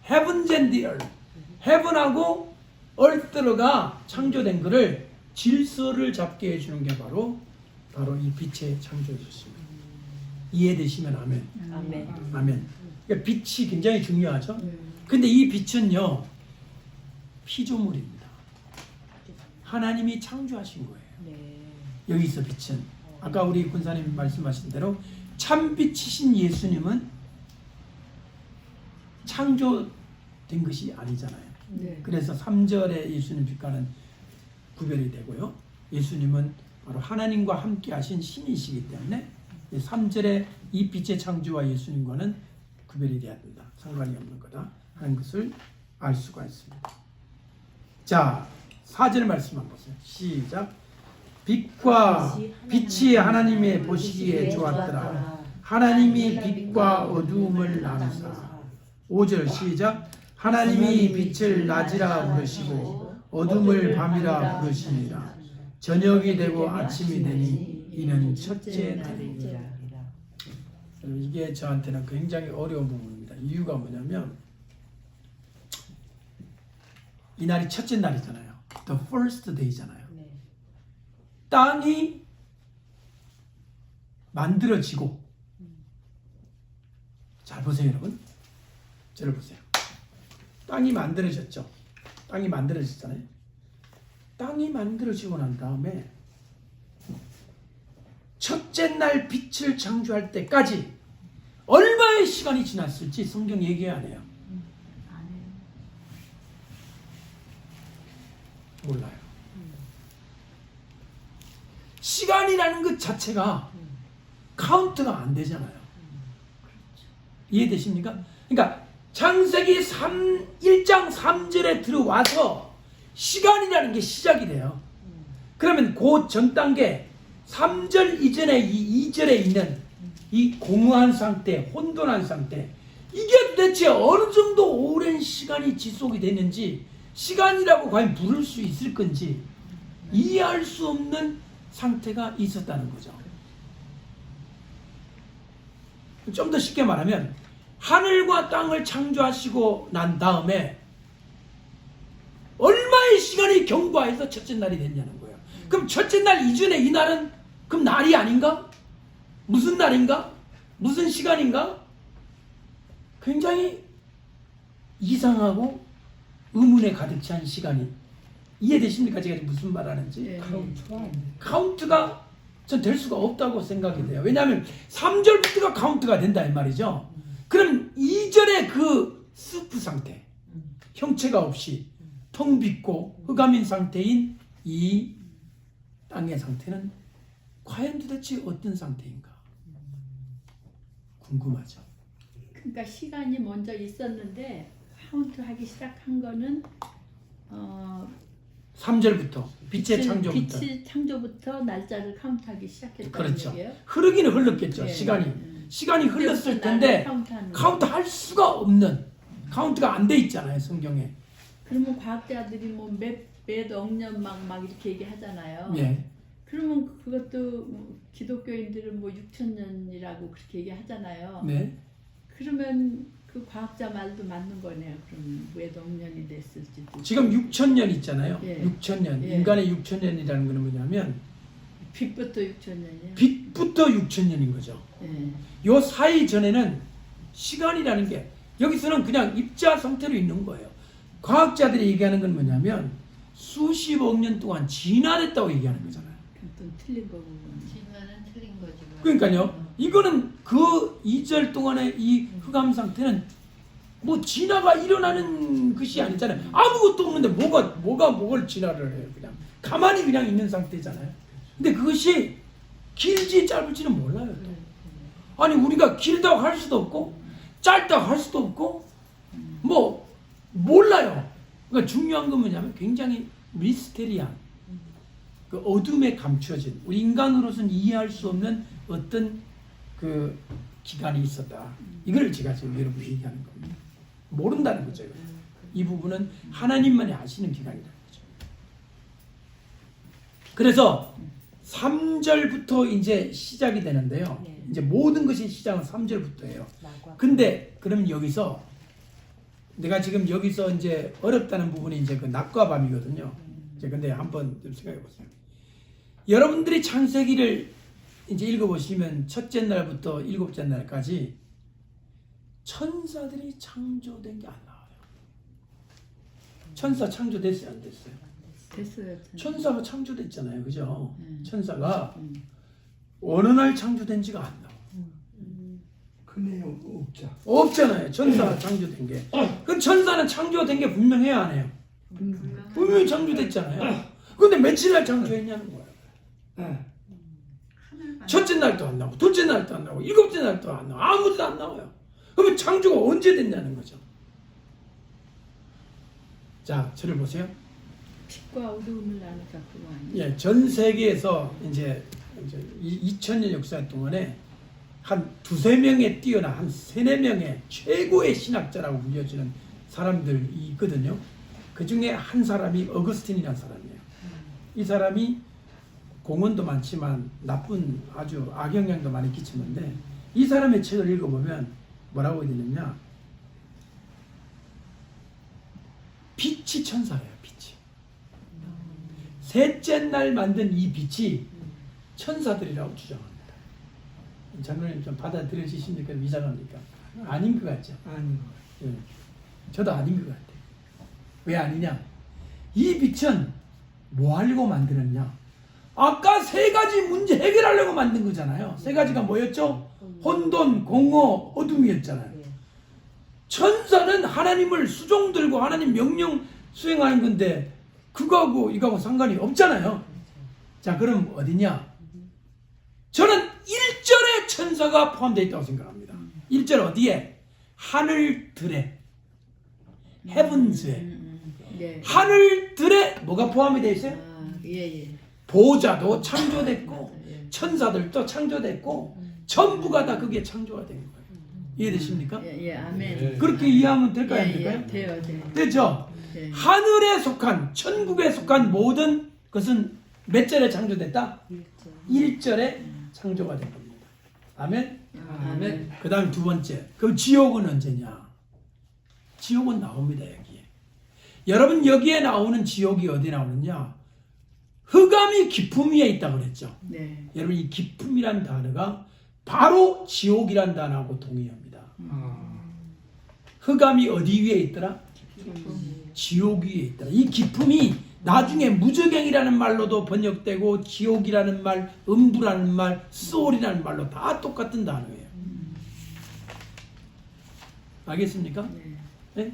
Heavens and the earth. Heaven하고 earth가 창조된 것을 질서를 잡게 해주는 게 바로 이 빛의 창조였습니다. 이해되시면 아멘. 아멘. 아멘. 그러니까 빛이 굉장히 중요하죠. 근데 이 빛은요, 피조물입니다. 하나님이 창조하신 거예요. 네. 여기서 빛은 아까 우리 군사님 말씀하신 대로 참빛이신 예수님은 창조된 것이 아니잖아요. 네. 그래서 3절에 예수님 빛과는 구별이 되고요. 예수님은 바로 하나님과 함께 하신 신이시기 때문에 3절에 이 빛의 창조와 예수님과는 구별이 되어야 된다. 상관이 없는 거다 하는 것을 알 수가 있습니다. 자, 4절 말씀 한번 보세요. 시작. 빛이 하나님의 보시기에 좋았더라. 하나님이 빛과 어두움을 나누사. 5절 시작. 하나님이 빛을 낮이라 부르시고 어둠을 밤이라 부르시니라. 저녁이 되고 아침이 되니 이는 첫째 날이니라. 이게 저한테는 굉장히 어려운 부분입니다. 이유가 뭐냐면 이 날이 첫째 날이잖아요. The first day잖아요. 네. 땅이 만들어지고, 잘 보세요 여러분. 저를 보세요. 땅이 만들어졌죠. 땅이 만들어졌잖아요. 땅이 만들어지고 난 다음에 첫째 날 빛을 창조할 때까지 얼마의 시간이 지났을지 성경 얘기 안 해요. 몰라요. 시간이라는 것 자체가 카운트가 안 되잖아요. 이해되십니까? 그러니까 창세기 1장 3절에 들어와서 시간이라는 게 시작이 돼요. 그러면 그 전 단계 3절 이전에 이 2절에 있는 이 공허한 상태, 혼돈한 상태, 이게 도대체 어느 정도 오랜 시간이 지속이 됐는지, 시간이라고 과연 부를 수 있을 건지 이해할 수 없는 상태가 있었다는 거죠. 좀 더 쉽게 말하면 하늘과 땅을 창조하시고 난 다음에 얼마의 시간이 경과해서 첫째 날이 됐냐는 거예요. 그럼 첫째 날 이전에 이 날은 그럼 날이 아닌가? 무슨 날인가? 무슨 시간인가? 굉장히 이상하고 의문에 가득 찬 시간이, 이해되십니까? 제가 무슨 말 하는지. 네. 카운트가 전 될 수가 없다고 생각이 돼요. 왜냐하면 3절부터가 카운트가 된다 이 말이죠. 그럼 2절의 그 스프 상태, 형체가 없이 텅 빈고 흑암인 상태인 이 땅의 상태는 과연 도대체 어떤 상태인가 궁금하죠. 그러니까 시간이 먼저 있었는데 카운트하기 시작한 거는 3절부터 빛의 창조부터. 빛의 창조부터 날짜를 카운트하기 시작했다는 그렇죠. 얘기예요. 흐르기는 흘렀겠죠. 네. 시간이 흘렀을 그때부터 텐데 날을 카운트할 수가 없는, 카운트가 안 돼 있잖아요 성경에. 그러면 과학자들이 뭐 몇 억년 막 이렇게 얘기하잖아요. 예. 그러면 그것도 기독교인들은 뭐 6,000년이라고 그렇게 얘기하잖아요. 네. 그러면 그 과학자 말도 맞는 거네요. 그럼 몇 억년이 됐을지도. 지금 6,000년 있잖아요. 예. 6,000년. 예. 인간의 6,000년이라는 건 뭐냐면 빛부터 6,000년이요. 빛부터 6,000년인 거죠. 예. 요 사이 전에는 시간이라는 게 여기서는 그냥 입자 상태로 있는 거예요. 과학자들이 얘기하는 건 뭐냐면 수십억 년 동안 진화됐다고 얘기하는 거잖아요. 그건 틀린 거고. 진화는 틀린 거지. 그러니까요. 이거는 그 2절 동안의 이 흑암 상태는 뭐 진화가 일어나는 것이 아니잖아요. 아무것도 없는데 뭘 진화를 해요. 그냥 가만히 그냥 있는 상태잖아요. 근데 그것이 길지 짧을지는 몰라요. 또. 아니 우리가 길다고 할 수도 없고 짧다고 할 수도 없고 뭐 몰라요. 그러니까 중요한 건 뭐냐면 굉장히 미스테리한, 그 어둠에 감춰진, 우리 인간으로서는 이해할 수 없는 어떤 그 기간이 있었다. 이걸 제가 지금 여러분 얘기하는 겁니다. 모른다는 거죠. 이 부분은 하나님만이 아시는 기간이라는 거죠. 그래서 3절부터 이제 시작이 되는데요. 네. 이제 모든 것이 시작은 3절부터예요. 나과 근데 그럼 여기서 내가 지금 여기서 이제 어렵다는 부분이 이제 그 낮과 밤이거든요. 이제 근데 한번 좀 생각해 보세요. 여러분들이 창세기를 이제 읽어보시면 첫째 날부터 일곱째 날까지 천사들이 창조된 게 안 나와요. 천사 창조됐어요, 안 됐어요? 됐어요. 천사가 창조됐잖아요, 그죠? 음. 천사가 어느 날 창조된지가 안 나와. 그 내용 없자. 없잖아요, 천사 창조된 게. 그 천사는 창조된 게 분명해야 안 해요. 분명히 창조됐잖아요. 근데 며칠 날 창조했냐는 거예요. 예. 첫째 날도 안 나오고, 둘째 날도 안 나오고, 일곱째 날도 안 나오고, 아무도 안 나와요. 그러면 창조가 언제 됐냐는 거죠. 자, 저를 보세요. 빛과 어두움을 나누자 그거 아니에요? 예, 전 세계에서 이제 2000년 역사 동안에 한 두세 명에 뛰어나 한 세네 명의 최고의 신학자라고 불려지는 사람들이 있거든요. 그 중에 한 사람이 어거스틴이라는 사람이에요. 이 사람이 공헌도 많지만 나쁜 아주 악영향도 많이 끼치는데 이 사람의 책을 읽어보면 뭐라고 되느냐, 빛이 천사예요. 빛이 셋째 날 만든 이 빛이 천사들이라고 주장합니다. 장로님 좀 받아들여지십니까? 위장합니까? 아닌 것 같죠? 아닌 예. 저도 아닌 것 같아요. 왜 아니냐? 이 빛은 뭐 하려고 만들었냐? 아까 세 가지 문제 해결하려고 만든 거잖아요. 세 가지가 뭐였죠? 혼돈, 공허, 어둠이었잖아요. 네. 천사는 하나님을 수종들고 하나님 명령 수행하는 건데 그거하고 이거하고 상관이 없잖아요. 자, 그럼 어디냐? 저는 1절에 천사가 포함되어 있다고 생각합니다. 1절 어디에? 하늘들에, 헤븐스에. 네. 하늘들에 뭐가 포함이 되어 있어요? 아, 예. 보좌도 창조됐고 맞아요. 예. 천사들도 창조됐고 전부가 다 그게 창조가 된 거예요. 이해되십니까? 예, 아멘. 네. 그렇게 이해하면 될까요? 안 예, 될까요? 돼요, 돼요. 됐죠? 예. 하늘에 속한, 천국에 속한 모든 것은 몇 절에 창조됐다? 1절에 창조가 된 겁니다. 아멘? 아멘. 그 다음 두 번째, 그럼 지옥은 언제냐? 지옥은 나옵니다, 여기에. 여러분, 여기에 나오는 지옥이 어디 나오느냐? 흑암이 깊음 위에 있다고 그랬죠. 네. 여러분, 이 깊음이란 단어가 바로 지옥이란 단어하고 동의합니다. 흑암이 어디 위에 있더라? 지옥 위에 있더라. 이 깊음이 나중에 무저갱이라는 말로도 번역되고 지옥이라는 말, 음부라는 말, 소울이라는 말로 다 똑같은 단어예요. 알겠습니까? 네?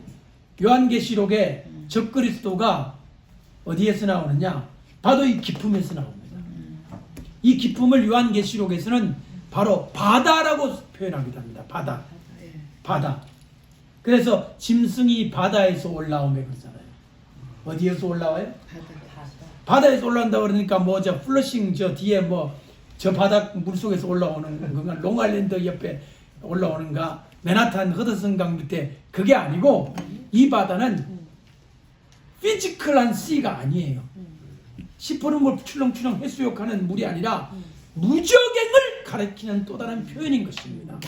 요한계시록에 적그리스도가 어디에서 나오느냐? 바로 이 깊음에서 나옵니다. 이 깊음을 요한계시록에서는 바로 바다라고 표현하기도 합니다. 바다. 예. 바다. 그래서 짐승이 바다에서 올라오며 그러잖아요. 어디에서 올라와요? 바다. 바다에서 올라온다고 그러니까 뭐 저 플러싱 저 뒤에 뭐 저 바닥 물속에서 올라오는 건가, 롱아일랜드 옆에 올라오는가, 맨하탄 허드슨강 밑에, 그게 아니고 이 바다는 피지컬한 씨가 아니에요. 시퍼름을 출렁출렁 해수욕하는 물이 아니라 무적행을 가리키는 또 다른 표현인 것입니다.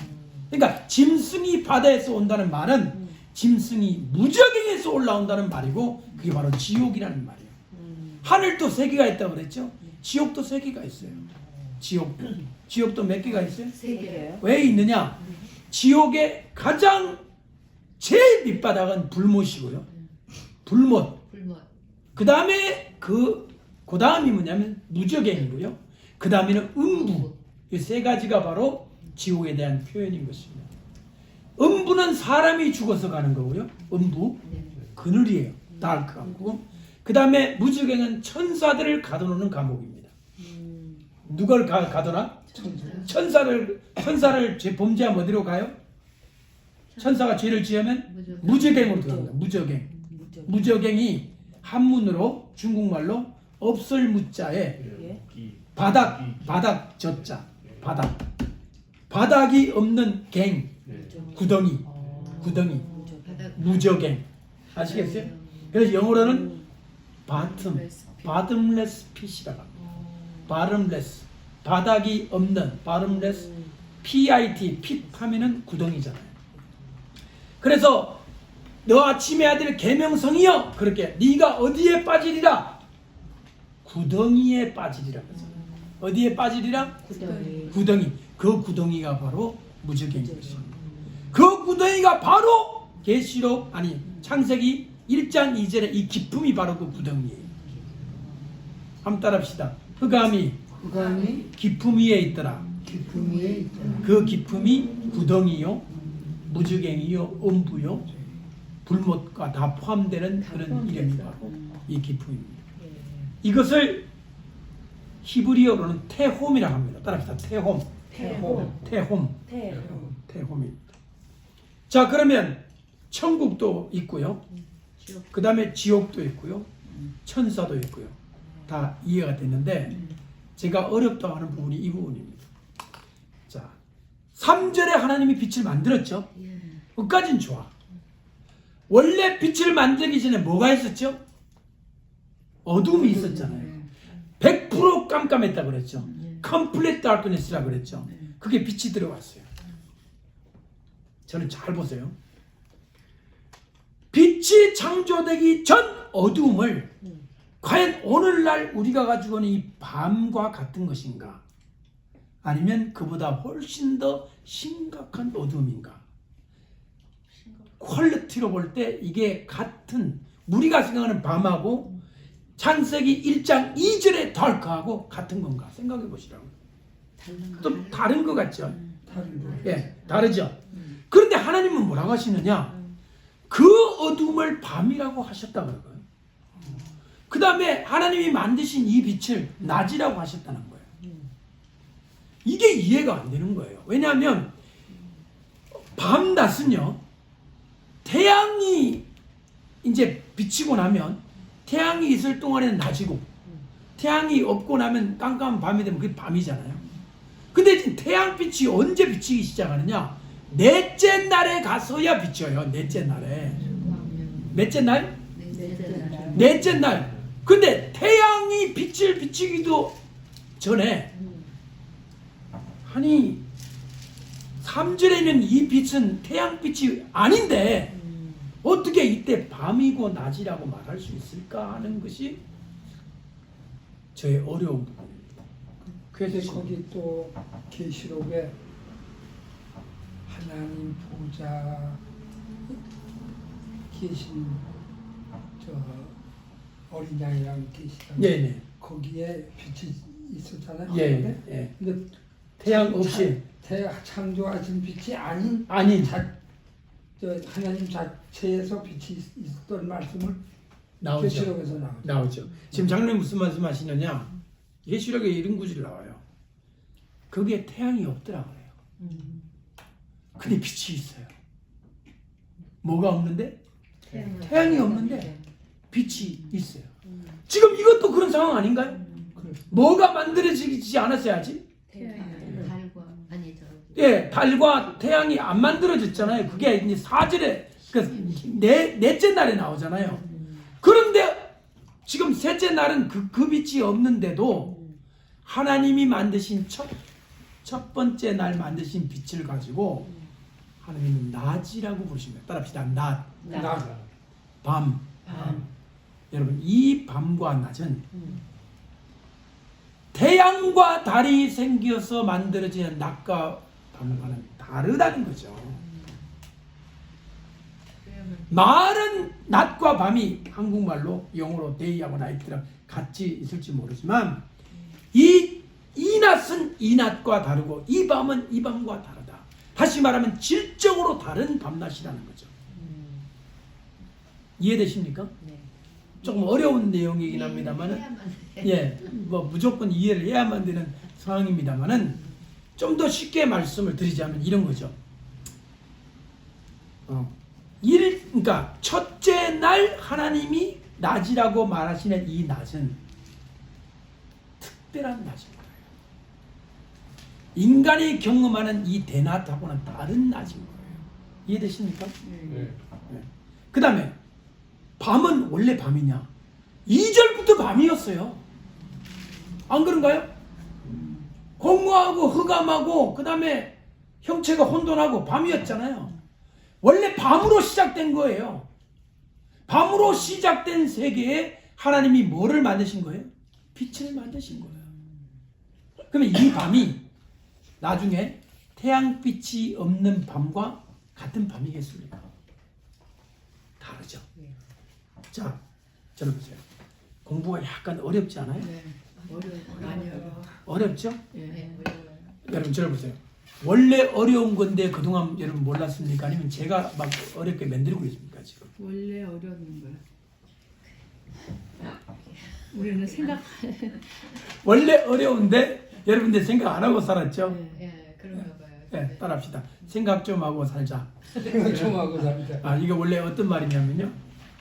그러니까 짐승이 바다에서 온다는 말은 짐승이 무적행에서 올라온다는 말이고, 그게 바로 지옥이라는 말이에요. 하늘도 세 개가 있다고 그랬죠? 지옥도 세 개가 있어요. 지옥도 몇 개가 있어요? 3개예요? 왜 있느냐? 지옥의 가장 제일 밑바닥은 불못이고요. 불못. 그 다음에 그 다음이 뭐냐면 무적행이고요. 그 다음에는 음부. 이 세 가지가 바로 지옥에 대한 표현인 것입니다. 음부는 사람이 죽어서 가는 거고요. 음부. 그늘이에요. 다크하고. 그 다음에 무적행은 천사들을 가둬놓는 감옥입니다. 누굴 가둬놔? 천사를 범죄하면 어디로 가요? 천사가 죄를 지으면 무적행으로 들어갑니다. 무적행. 무적행이 한문으로 중국말로 없을 무자에 바닥 젖자. 바닥이 없는 갱, 구덩이. 무적행. 아시겠어요? 그래서 영어로는 bottomless pit이라고 합니다. bottomless, 바닥이 없는 bottomless, pit, pit 하면은 구덩이잖아요. 그래서 너와 침의 아들 계명성이여, 그렇게 네가 어디에 빠지리라? 구덩이에 빠지리라. 어디에 빠지리라? 구덩이. 구덩이. 그 구덩이가 바로 무적인 것입니다. 그 구덩이가 바로 계시록 아니 창세기 1장 2절에 이 기품이 바로 그 구덩이에요. 한번 따라합시다. 흑암이 기품 위에 있더라. 기품 위에 있더라. 그 기품이 구덩이요, 무주갱이요, 음부요, 불못과 다 포함되는 그런 이름이 바로 이 기품입니다. 이것을 히브리어로는 테홈이라고 합니다. 따라합시다. 테홈. 테홈입니다. 자, 그러면 천국도 있고요. 그 다음에 지옥도 있고요. 천사도 있고요. 다 이해가 됐는데 제가 어렵다고 하는 부분이 이 부분입니다. 자, 3절에 하나님이 빛을 만들었죠. 그까진 좋아. 원래 빛을 만들기 전에 뭐가 있었죠? 어둠이 있었잖아요. 100% 깜깜했다 그랬죠. Complete darkness라고 그랬죠. 그게 빛이 들어왔어요. 저는 잘 보세요. 빛이 창조되기 전 어두움을 과연 오늘날 우리가 가지고 있는 이 밤과 같은 것인가? 아니면 그보다 훨씬 더 심각한 어두움인가? 퀄리티로 볼 때 이게 같은, 우리가 생각하는 밤하고 창세기 1장 2절의 dark하고 같은 건가? 생각해 보시라고. 좀 다른 것 같죠? 예, 다르죠? 그런데 하나님은 뭐라고 하시느냐? 그 어둠을 밤이라고 하셨다고 그래요. 그 다음에 하나님이 만드신 이 빛을 낮이라고 하셨다는 거예요. 이게 이해가 안 되는 거예요. 왜냐하면 밤낮은요, 태양이 이제 비치고 나면 태양이 있을 동안에는 낮이고 태양이 없고 나면 깜깜한 밤이 되면 그게 밤이잖아요. 근데 지금 태양빛이 언제 비치기 시작하느냐? 넷째 날에 가서야 비쳐요. 넷째 날에. 몇째 날? 넷째 날. 근데 태양이 빛을 비치기도 전에 아니 3절에 있는 이 빛은 태양빛이 아닌데 어떻게 이때 밤이고 낮이라고 말할 수 있을까 하는 것이 저의 어려운 부분입니다. 그래서 거기 또 계시록에 하나님 보좌 계신 저 어린 양이랑 계시던 네네. 거기에 빛이 있었잖아요. 예, 예. 근데 태양 없이 창조하신 빛이 아닌 저 하나님 자체에서 빛이 있었던 말씀을 나오죠. 계시록에서 나오죠. 지금 장로님 무슨 말씀하시느냐? 계시록에 이런 구절이 나와요. 거기에 태양이 없더라 그래요. 근데 빛이 있어요. 뭐가 없는데? 태양이 없는데 빛이 있어요. 지금 이것도 그런 상황 아닌가요? 뭐가 만들어지지 않았어야지? 달과 아니죠. 예, 달과 태양이 안 만들어졌잖아요. 그게 이제 4절에 넷째 날에 나오잖아요. 그런데 지금 셋째 날은 그 빛이 없는데도 하나님이 만드신 첫 번째 날 만드신 빛을 가지고 하나님은 낮이라고 부르십니다. 따라합시다. 낮. 밤. 여러분, 이 밤과 낮은 태양과 달이 생겨서 만들어진 낮과 밤과는 다르다는 거죠. 말은 낮과 밤이 한국말로 영어로 day하고 night랑 같이 있을지 모르지만 이 낮은 이 낮과 다르고 이 밤은 이 밤과 다르다. 다시 말하면 질적으로 다른 밤낮이라는 거죠. 이해되십니까? 네. 조금 어려운 내용이긴 합니다만은 예, 뭐 무조건 이해를 해야만 되는 상황입니다만은 좀 더 쉽게 말씀을 드리자면 이런 거죠. 그러니까 첫째 날 하나님이 낮이라고 말하시는 이 낮은 특별한 낮인 거예요. 인간이 경험하는 이 대낮하고는 다른 낮인 거예요. 이해되십니까? 네. 그 다음에 밤은 원래 밤이냐? 2절부터 밤이었어요. 안 그런가요? 공허하고 흑암하고 그 다음에 형체가 혼돈하고 밤이었잖아요. 원래 밤으로 시작된 거예요. 밤으로 시작된 세계에 하나님이 뭐를 만드신 거예요? 빛을 만드신 거예요. 그러면 이 밤이 나중에 태양빛이 없는 밤과 같은 밤이겠습니까? 다르죠. 자, 저는 보세요. 공부가 약간 어렵지 않아요? 네. 어려워. 많이 어려워. 어렵죠? 예. 네. 여러분 저를 보세요. 원래 어려운 건데 그동안 여러분 몰랐습니까? 아니면 제가 막 어렵게 만들고 있습니까 지금? 원래 어려운 거야. 우리는 생각. 원래 어려운데 여러분들 생각 안 하고 살았죠? 예. 예, 그런가 봐요. 네, 따라합시다. 생각 좀 하고 살자. 좀 하고 삽니다. 아, 이게 원래 어떤 말이냐면요.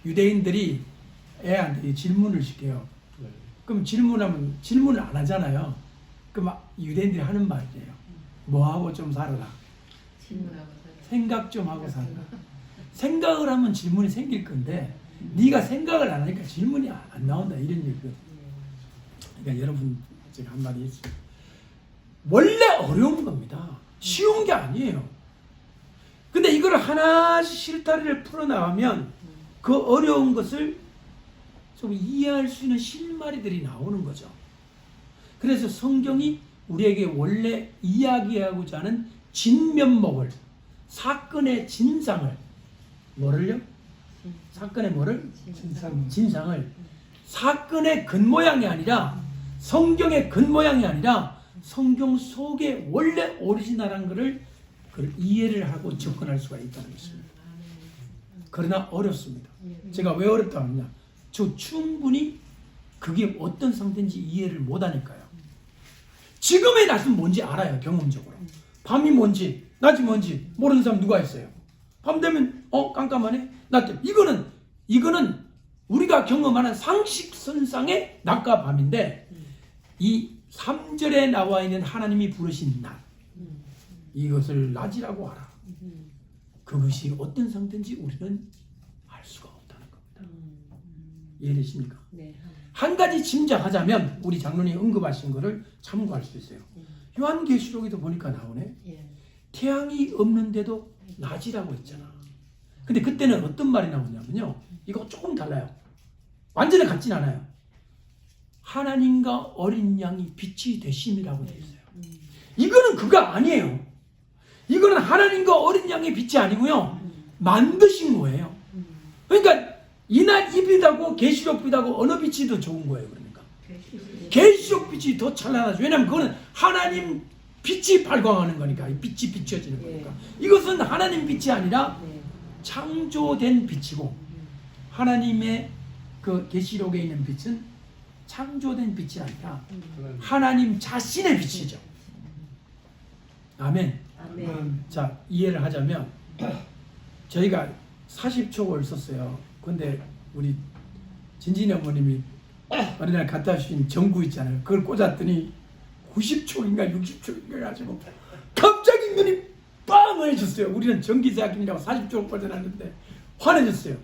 유대인들이 애한테 질문을 시켜요. 네. 그럼 질문을 안 하잖아요. 그럼 유대인들이 하는 말이에요. 뭐하고 좀 살아라. 질문하고 살아요. 생각 좀 하고 살아라. 생각을 하면 질문이 생길 건데 네가 생각을 안 하니까 질문이 안 나온다 이런 얘기거든요. 그러니까 여러분 제가 한마디 했습니다. 원래 어려운 겁니다. 쉬운 게 아니에요. 근데 이걸 하나씩 실타리를 풀어나가면 그 어려운 것을 좀 이해할 수 있는 실마리들이 나오는 거죠. 그래서 성경이 우리에게 원래 이야기하고자 하는 진면목을, 사건의 진상을, 뭐를요? 사건의 뭐를? 진상을, 사건의 겉모양이 아니라, 성경의 겉모양이 아니라 성경 속에 원래 오리지널한 것을 그걸 이해를 하고 접근할 수가 있다는 것입니다. 그러나 어렵습니다. 제가 왜 어렵다고 하느냐? 저 충분히 그게 어떤 상태인지 이해를 못하니까요. 지금의 낮은 뭔지 알아요. 경험적으로. 밤이 뭔지 낮이 뭔지 모르는 사람 누가 있어요? 밤 되면 깜깜하네? 낮 때. 이거는 우리가 경험하는 상식선상의 낮과 밤인데 이 3절에 나와 있는 하나님이 부르신 낮, 이것을 낮이라고 하라. 그것이 어떤 상태인지 우리는 알 수가 없다는 겁니다. 이해되십니까? 네. 한 가지 짐작하자면 우리 장로님이 언급하신 것을 참고할 수 있어요. 요한계시록에도 보니까 나오네. 예. 태양이 없는데도 낮이라고 했잖아. 근데 그때는 어떤 말이 나오냐면요. 이거 조금 달라요. 완전히 같진 않아요. 하나님과 어린 양이 빛이 되심이라고 되어 있어요. 이거는 그거 아니에요. 이거는 하나님과 어린 양의 빛이 아니고요. 만드신 거예요. 그러니까 이날 이 빛하고 계시록 빛하고 어느 빛이 더 좋은 거예요. 그러니까 계시록 빛이 더 찬란하죠. 왜냐하면 그거는 하나님 빛이 발광하는 거니까. 빛이 비춰지는 거니까. 이것은 하나님 빛이 아니라 창조된 빛이고 하나님의 그 계시록에 있는 빛은 창조된 빛이 아니라 하나님 자신의 빛이죠. 아멘. 아멘. 자, 이해를 하자면 저희가 40촉을 썼어요. 근데 우리 진진이 어머님이 어느 날 갖다 주신 전구 있잖아요. 그걸 꽂았더니 90촉인가 60촉인가 가지고 갑자기 눈이 빵 해졌어요. 우리는 전기제약인이라고 40촉을 꽂아놨는데 화내졌어요.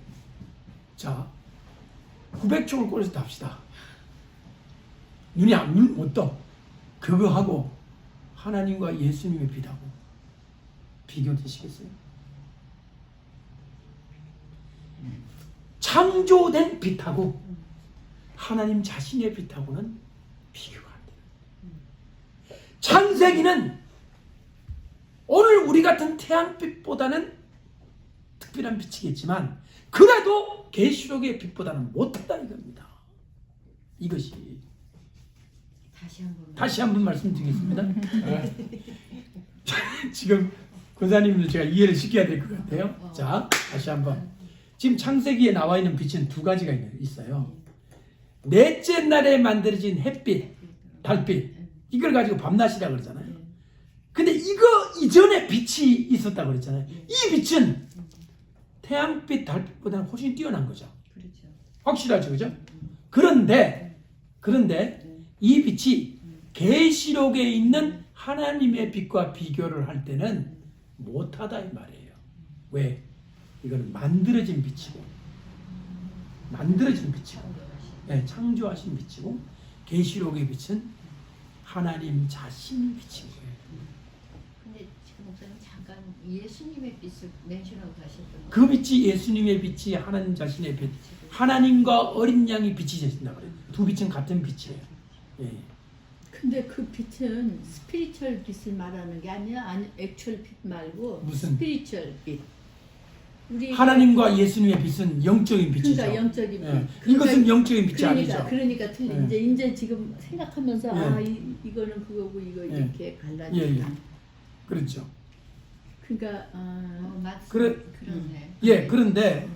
자, 900촉을 꽂아서 합시다. 눈이 못 떠. 그거 하고 하나님과 예수님의 빛하고 비교되시겠어요? 창조된 빛하고 하나님 자신의 빛하고는 비교가 안 돼요. 창세기는 오늘 우리 같은 태양빛보다는 특별한 빛이겠지만 그래도 계시록의 빛보다는 못하다 이겁니다. 이것이 다시 한 번 말씀드리겠습니다. 지금 권사님들 제가 이해를 시켜야 될 것 같아요. 자, 다시 한번. 지금 창세기에 나와 있는 빛은 두 가지가 있어요. 넷째 날에 만들어진 햇빛, 달빛, 이걸 가지고 밤낮이라고 그러잖아요. 근데 이거 이전에 빛이 있었다고 그랬잖아요. 이 빛은 태양빛, 달빛보다는 훨씬 뛰어난 거죠. 확실하죠, 그죠? 그런데 이 빛이 계시록에 있는 하나님의 빛과 비교를 할 때는 못하다 이 말이에요. 왜? 이거는 만들어진 빛이고 네, 창조하신 빛이고 계시록의 빛은 하나님 자신이 비친 거예요. 근데 지금 목사님 잠깐 예수님의 빛을 멘션하고 가셨던 거. 그 빛이 예수님의 빛이 하나님 자신의 빛, 하나님과 어린 양이 빛이 되신다 그래요. 두 빛은 같은 빛이에요. 예. 근데 그 빛은 스피리추얼 빛을 말하는 게 아니야. 아니 액츄얼 빛 말고 무슨? 스피리추얼 빛. 우리 하나님과 예수님의 빛은 영적인 빛이죠. 그러니까 영적인 빛. 예. 이것은 영적인 빛이 아니죠. 그러니까 틀린. 예. 이제 지금 생각하면서 예. 아 이거는 그거고 이거 예. 이렇게 갈라지다. 예, 예. 그렇죠. 그러니까 맞습니다. 그러네. 예, 그런데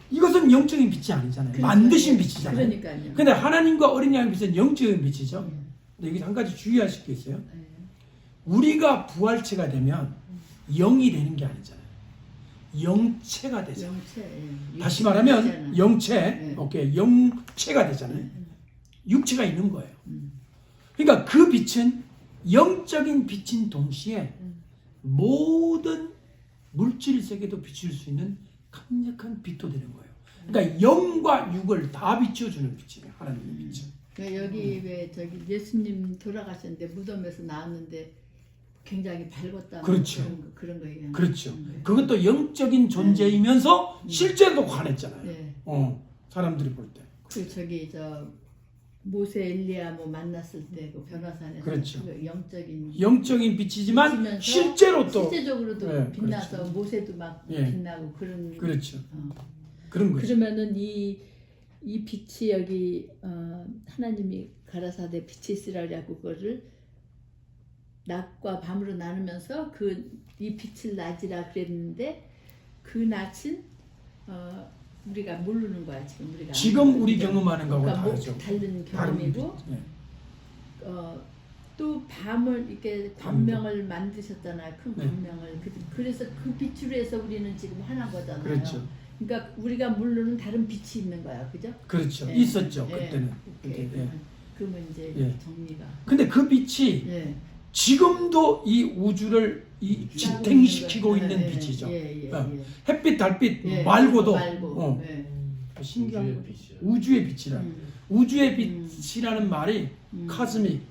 이것은 영적인 빛이 아니잖아요. 그러니까, 만드신 빛이잖아요. 그러니까요. 근데 하나님과 어린 양의 빛은 영적인 빛이죠. 근데 여기 한 가지 주의하실 게 있어요. 네. 우리가 부활체가 되면 영이 되는 게 아니잖아요. 영체가 되잖아요. 영체. 예. 다시 말하면 있잖아. 영체, 네. 오케이, 영체가 되잖아요. 육체가 있는 거예요. 그러니까 그 빛은 영적인 빛인 동시에 모든 물질 세계도 비출 수 있는 강력한 빛도 되는 거예요. 그러니까 영과 육을 다 비춰주는 빛이에요. 하나님의 빛은. 그러니까 여기 왜 저기 예수님 돌아가셨는데 무덤에서 나왔는데 굉장히 밝았다. 그렇죠. 그런 거 얘기하는 그렇죠. 거예요. 그것도 영적인 존재이면서 실제로도 환했잖아요. 네. 사람들이 볼 때. 그 저기 저 모세 엘리야 뭐 만났을 때 그 변화산에서 그렇죠. 그 영적인 영적인 빛이지만 비치면서 실제로 또 실제적으로도 네, 빛나서 그렇죠. 모세도 막 예. 빛나고 그런 그렇죠. 어. 그런 거죠. 그러면은 이 빛이 여기 하나님이 가라사대 빛이 있으라고 그거를 낮과 밤으로 나누면서 이 빛을 낮이라 그랬는데 그 낮은 우리가 모르는 거야 지금 우리 경험하는 거하고 그러니까 다르죠. 다른 다른 경험이고 빛. 네. 또 밤을 이렇게 광명을 만드셨잖아요. 큰 네. 광명을. 그래서 그 빛으로 해서 우리는 지금 하나인 거잖아요. 그렇죠. 그러니까 우리가 모르는 다른 빛이 있는 거야, 그죠? 그렇죠. 예. 있었죠. 예. 그때는. 오케이. 예. 그러면 이제 예. 정리가. 근데 그 빛이 예. 지금도 이 우주를 지탱시키고 있는 예. 빛이죠. 예. 햇빛, 달빛 예. 말고도 말고. 예. 신기한 우주의 거. 빛이야. 우주의 빛이라. 음. 우주의 빛이라는 말이 카스믹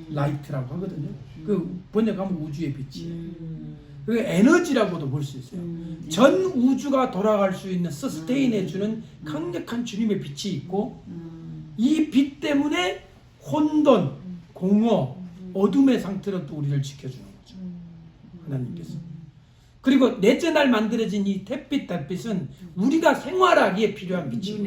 라이트라고 하거든요. 그 번역하면 우주의 빛이에요. 그 에너지라고도 볼 수 있어요. 전 우주가 돌아갈 수 있는 서스테인해주는 강력한 주님의 빛이 있고 이 빛 때문에 혼돈, 공허, 어둠의 상태로 또 우리를 지켜주는 거죠. 하나님께서. 그리고 넷째 날 만들어진 이 햇빛, 달빛은 우리가 생활하기에 필요한 빛이고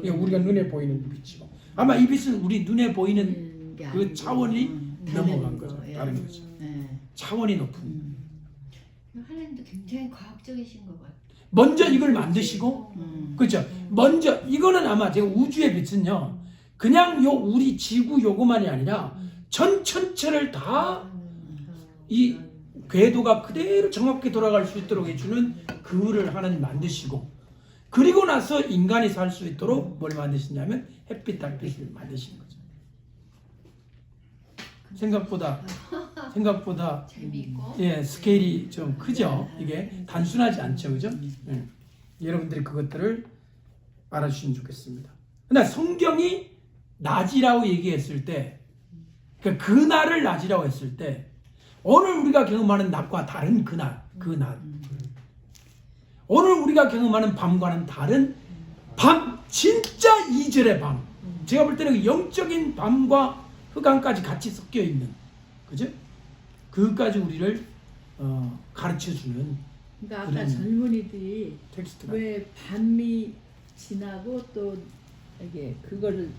예, 우리가 눈에 보이는 빛이고 아마 이 빛은 우리 눈에 보이는 게 그 아니고, 차원이 넘어간 다른 거죠. 거, 예. 다른 거죠. 예. 차원이 높은. 하나님도 굉장히 과학적이신 것 같아요. 먼저 이걸 만드시고 그렇죠. 먼저 이거는 아마 제가 우주의 빛은요. 그냥 요 우리 지구 요거만이 아니라 전 천체를 다 이 궤도가 그대로 정확히 돌아갈 수 있도록 해주는 그를 하나님 만드시고 그리고 나서 인간이 살 수 있도록 뭘 만드시냐면 햇빛, 달빛을 만드신 거죠. 생각보다 재미있고. 예, 스케일이 좀 크죠. 이게 단순하지 않죠, 그죠? 예. 여러분들이 그것들을 알아주시면 좋겠습니다. 근데 성경이 낮이라고 얘기했을 때, 그러니까 그 날을 낮이라고 했을 때, 오늘 우리가 경험하는 낮과 다른 그 낮. 오늘 우리가 경험하는 밤과는 다른 밤, 진짜 이절의 밤. 제가 볼 때는 영적인 밤과 흑암까지 같이 섞여 있는, 그죠? 그것까지 우리를 가르쳐주는 그러니까 아까 그런 젊은이들이 텍스트가. 왜 밤이 지나고 또 이게 그거를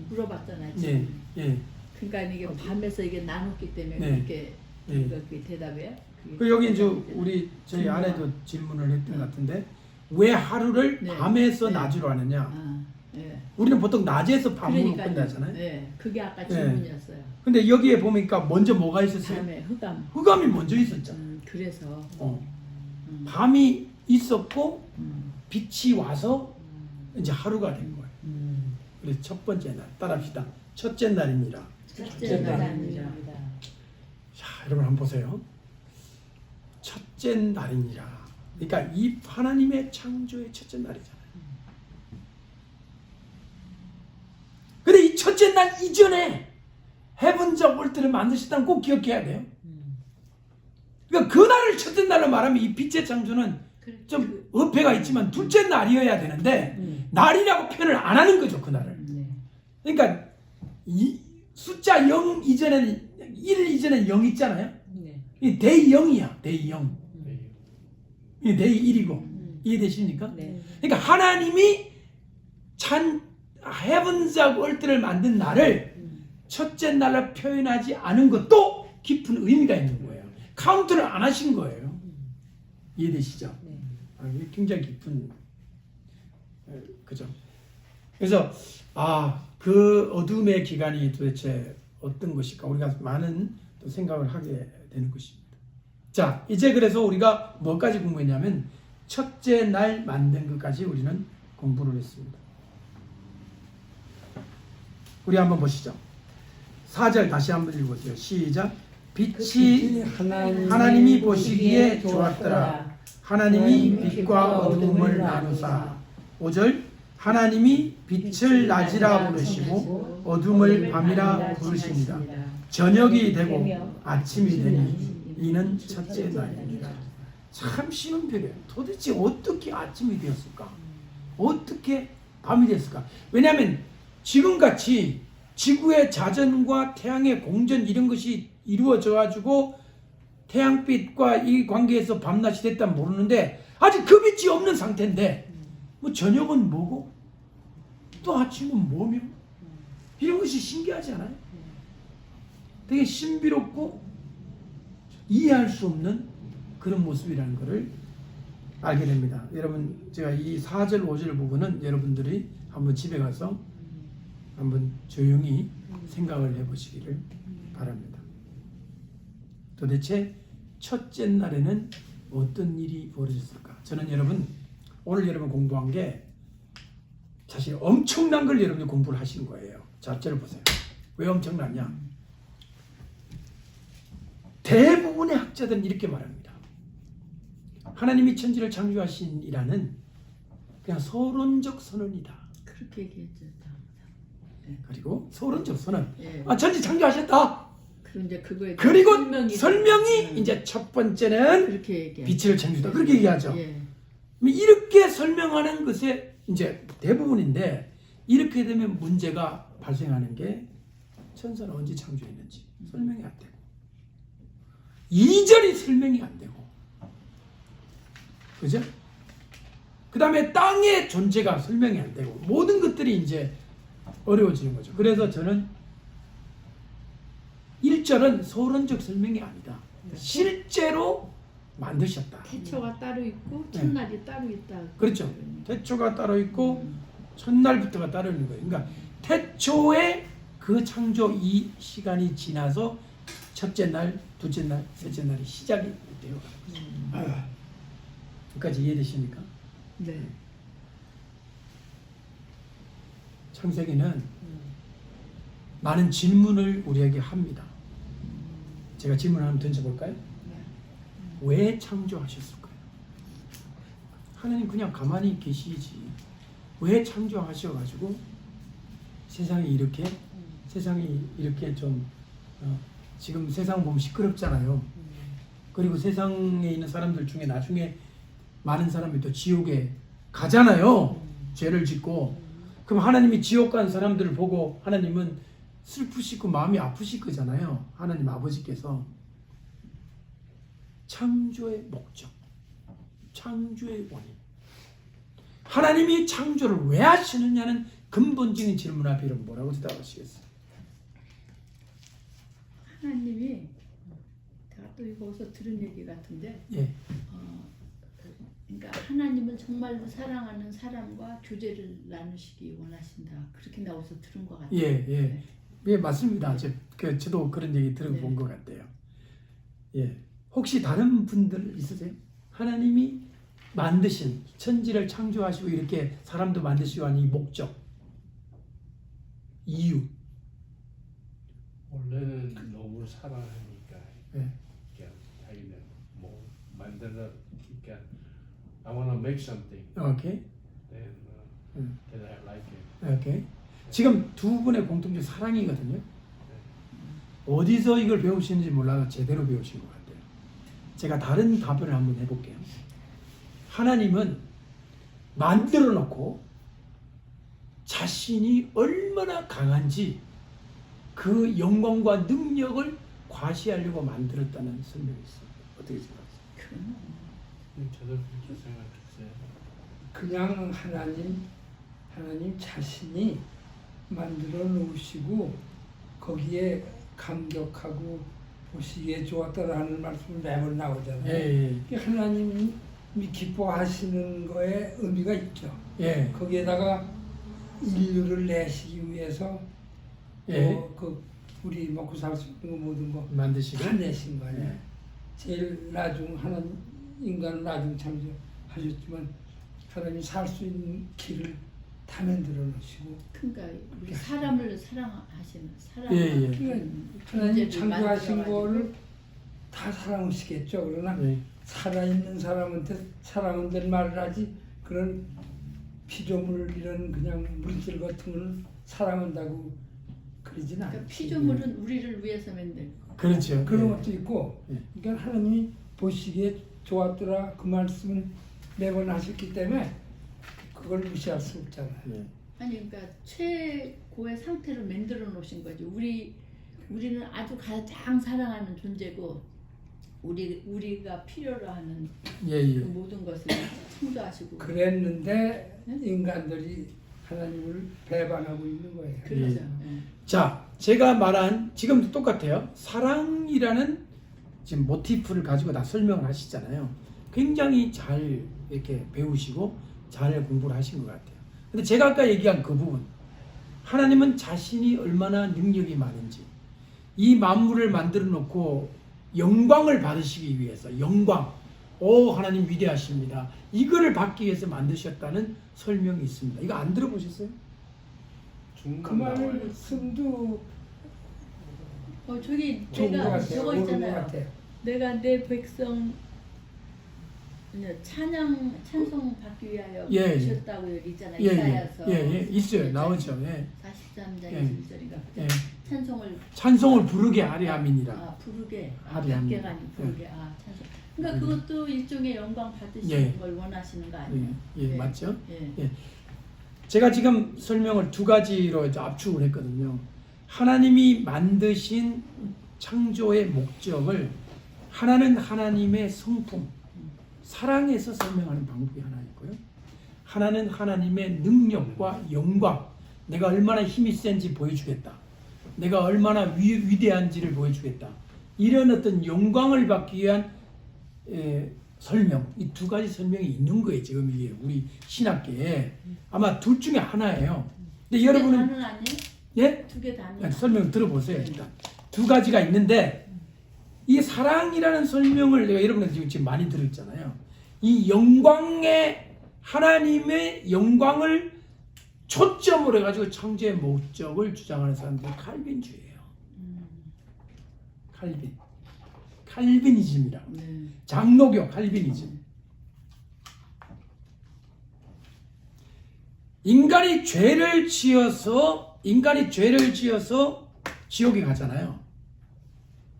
물어봤잖아요. 예, 지금. 예. 그러니까 이게 밤에서 이게 나눴기 때문에 네. 그렇게 예. 그게 대답이에요. 그게 그 여기 이제 대답이잖아요. 우리 저희 질문. 아내도 질문을 했던 것 같은데 왜 하루를 네. 밤에서 네. 낮으로 하느냐? 아, 예. 우리는 보통 낮에서 밤으로 그러니까요. 끝나잖아요. 예. 그게 아까 질문이었어요. 근데 여기에 보니까 먼저 뭐가 있었어요? 밤에 흑암. 흑암이 먼저 있었잖아요. 그래서 밤이 있었고 빛이 와서 이제 하루가 된 거예요. 그래서 첫 번째 날 따라합시다. 첫째 날입니다. 첫째 날입니다. 자, 여러분 한번 보세요. 첫째 날이니라. 그러니까 이 하나님의 창조의 첫째 날이잖아요. 근데 이 첫째 날 이전에 해본적 올 때를 만드셨다는 꼭 기억해야 돼요. 그러니까 그 날을 첫째 날로 말하면 이 빛의 창조는 좀 어폐가 있지만 둘째 날이어야 되는데 날이라고 표현을 안 하는 거죠, 그 날을. 그러니까 이 숫자 0 이전에는 1 이전에 0 있잖아요. 네. 이 데이 0이야, 데이 0. 이 데이 1이고 이해되십니까? 네. 그러니까 하나님이 헤븐스 하고 얼트를 만든 날을 첫째 날로 표현하지 않은 것도 깊은 의미가 있는 거예요. 카운트를 안 하신 거예요. 이해되시죠? 네. 이게 굉장히 깊은 그죠? 그래서 그 어둠의 기간이 도대체 어떤 것일까? 우리가 많은 또 생각을 하게 되는 것입니다. 자, 이제 그래서 우리가 뭐까지 공부했냐면 첫째 날 만든 것까지 우리는 공부를 했습니다. 우리 한번 보시죠. 4절 다시 한번 읽어보세요. 시작. 빛이 하나님이 보시기에 좋았더라. 하나님이 빛과 어둠을 나누사. 5절. 하나님이 빛을 낮이라 부르시고 어둠을 밤이라 부르십니다. 저녁이 되고 아침이 되니 이는 첫째 날입니다. 참 쉬운 표현이에요. 도대체 어떻게 아침이 되었을까? 어떻게 밤이 됐을까? 왜냐하면 지금같이 지구의 자전과 태양의 공전 이런 것이 이루어져 가지고 태양빛과 이 관계에서 밤낮이 됐다면 모르는데 아직 그 빛이 없는 상태인데 뭐 저녁은 뭐고 또 아침은 뭐며 이런 것이 신기하지 않아요? 되게 신비롭고 이해할 수 없는 그런 모습이라는 것을 알게 됩니다. 여러분 제가 이 4절 5절 부분은 여러분들이 한번 집에 가서 한번 조용히 생각을 해보시기를 바랍니다. 도대체 첫째 날에는 어떤 일이 벌어졌을까? 저는 오늘 여러분 공부한 게 사실 엄청난 걸 여러분이 공부를 하신 거예요. 자, 저를 보세요. 왜 엄청나냐? 대부분의 학자들은 이렇게 말합니다. 하나님이 천지를 창조하신이라는 그냥 서론적 선언이다. 그렇게 얘기했죠. 그리고 서론적 선언. 예. 천지 창조하셨다. 그리고 설명이 이제 첫 번째는 그렇게 얘기해요. 빛을 창조다. 그렇게 얘기하죠. 예. 이렇게 설명하는 것에 이제 대부분인데 이렇게 되면 문제가 발생하는 게 천사는 언제 창조했는지 설명이 안 되고 이전이 설명이 안 되고 그죠? 그 다음에 땅의 존재가 설명이 안 되고 모든 것들이 이제 어려워지는 거죠. 그래서 저는 1절은 서론적 설명이 아니다. 실제로 만드셨다. 태초가 따로 있고 첫날이 따로 있다. 그렇죠. 태초가 따로 있고 첫날부터가 따로 있는 거예요. 그러니까 태초에 그 창조 이 시간이 지나서 첫째 날, 둘째 날, 셋째 날이 시작이 되어가는 거죠. 여기까지 이해되십니까? 네. 창세기는 많은 질문을 우리에게 합니다. 제가 질문 한번 던져볼까요? 왜 창조하셨을까요? 하나님 그냥 가만히 계시지 왜 창조하셔가지고 세상이 이렇게 좀 지금 세상 보면 시끄럽잖아요. 그리고 세상에 있는 사람들 중에 나중에 많은 사람이 또 지옥에 가잖아요. 죄를 짓고. 그럼 하나님이 지옥 간 사람들을 보고 하나님은 슬프시고 마음이 아프실 거잖아요. 하나님 아버지께서 창조의 목적, 창조의 원인, 하나님이 창조를 왜 하시느냐는 근본적인 질문 앞에 여러분 뭐라고 대답하시겠어요? 하나님이 제가 또 이거 어디서 들은 얘기 같은데 예. 그러니까 하나님은 정말로 사랑하는 사람과 교제를 나누시기 원하신다. 그렇게 나 어디서 들은 것 같아요. 예, 맞습니다. 저도 그런 얘기 들어본 것 같아요. 예. 혹시 다른 분들 있으세요? 하나님이 만드신 천지를 창조하시고 이렇게 사람도 만드시고 하는 이 목적, 이유. 원래는 너무 사랑하니까 네. 자기는 뭐 만들어 그러니까 I want to make something. 오케이. Then that I like it. 오케이. 지금 두 분의 공통점 사랑이거든요. 어디서 이걸 배우시는지 몰라도 제대로 배우신 것 같아요. 제가 다른 답변을 한번 해볼게요. 하나님은 만들어 놓고 자신이 얼마나 강한지 그 영광과 능력을 과시하려고 만들었다는 설명이 있습니다. 어떻게 생각하세요? 저도 그렇게 생각했어요. 그냥 하나님 자신이 만들어 놓으시고 거기에 감격하고 보시기에 좋았다라는 말씀이 매번 나오잖아요. 예, 이게 하나님이 기뻐하시는 거에 의미가 있죠. 예, 거기에다가 인류를 내시기 위해서 예. 그 우리 먹고 살 수 있는 거 모든 거 만드시고 다 내신 거 아니에요. 예. 제일 나중 하나님 인간을 나중 창조하셨지만 하나님 살 수 있는 길을 다 만들어 놓으시고 그러니까 우리 사람을 사랑하시는 사랑. 예, 예. 그러니까 하나님 창조하신 거를 다 사랑하시겠죠. 그러나 예. 살아있는 사람한테 사랑한다는 말을 하지 그런 피조물 이런 그냥 물질 같은 거는 사랑한다고 그러진 않아요. 그러니까 피조물은 우리를 위해서 만든 거. 그렇죠. 그런 예. 것도 있고 예. 그러니까 하나님이 보시기에 좋았더라 그 말씀을 매번 하셨기 때문에 그걸 무시할 수 없잖아요. 예. 아니 그러니까 최고의 상태를 만들어 놓으신 거지. 우리는 아주 가장 사랑하는 존재고 우리가 필요로 하는 예, 그 예. 모든 것을 창조하시고. 그랬는데 인간들이 하나님을 배반하고 있는 거예요. 그렇죠. 예. 예. 자, 제가 말한 지금도 똑같아요. 사랑이라는 지금 모티프를 가지고 다 설명을 하시잖아요. 굉장히 잘 이렇게 배우시고 잘 공부를 하신 것 같아요. 근데 제가 아까 얘기한 그 부분, 하나님은 자신이 얼마나 능력이 많은지 이 만물을 만들어 놓고 영광을 받으시기 위해서 영광, 오 하나님 위대하십니다. 이거를 받기 위해서 만드셨다는 설명이 있습니다. 이거 안 들어보셨어요? 그 중간 나와요. 말씀도 저기 좋은 것 내가 같아요. 저거 옳은 것 있잖아요. 같아요. 내가 내 백성 찬송 받기 위하여 예, 예. 부르셨다고 여기 있잖아요. 예, 예, 이사야서. 예, 예, 있어요. 나오죠. 예, 43장 예. 1절인가. 예. 찬송을 찬송을 부르게 하리 함이니라. 부르게 하리 함이니라. 밖에가 아니고 부르게 찬송. 그러니까 그것도 일종의 영광 받으시는 예. 걸 원하시는 거 예, 아니에요? 예, 맞죠? 예. 예. 제가 지금 설명을 두 가지로 이제 압축을 했거든요. 하나님이 만드신 창조의 목적을 하나는 하나님의 성품, 사랑에서 설명하는 방법이 하나 있고요. 하나는 하나님의 능력과 영광, 내가 얼마나 힘이 센지 보여주겠다. 내가 얼마나 위대한지를 보여주겠다. 이런 어떤 영광을 받기 위한 설명, 이 두 가지 설명이 있는 거예요. 지금 이게 우리 신학계에 아마 둘 중에 하나예요. 근데 여러분은 다는 아니에요? 예? 두 개 다는 설명 들어보세요. 일단 두 가지가 있는데 이 사랑이라는 설명을 내가 여러분한테 지금 많이 들었잖아요. 이 영광의 하나님의 영광을 초점으로 해가지고 창조의 목적을 주장하는 사람들이 칼빈주의예요. 칼빈이즘이라고. 네. 장로교 칼빈이즘. 인간이 죄를 지어서 지옥에 가잖아요.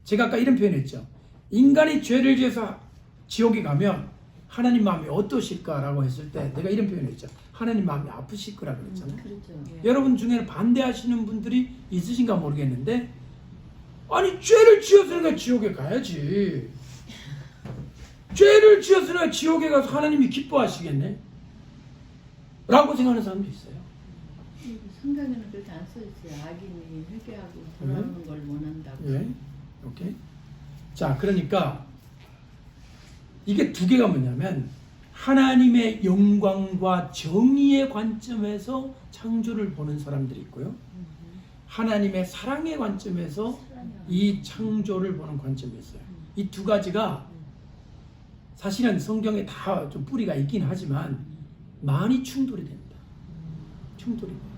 제가 아까 이런 표현했죠. 인간이 죄를 지어서 지옥에 가면 하나님 마음이 어떠실까라고 했을 때 내가 이런 표현했죠. 하나님 마음이 아프실 거라 그랬잖아요. 그렇죠. 여러분 중에는 반대하시는 분들이 있으신가 모르겠는데 아니 죄를 지었으니까 지옥에 가야지. 죄를 지었으니까 지옥에 가서 하나님이 기뻐하시겠네? 라고 생각하는 사람도 있어요. 성경에는 그렇게 안 써있어요. 악인이 회개하고 돌아오는 걸 원한다고. 예, 오케이. 자, 그러니까 이게 두 개가 뭐냐면 하나님의 영광과 정의의 관점에서 창조를 보는 사람들이 있고요. 하나님의 사랑의 관점에서 이 창조를 보는 관점이 있어요. 이 두 가지가 사실은 성경에 다 좀 뿌리가 있긴 하지만 많이 충돌이 됩니다. 충돌이 돼요.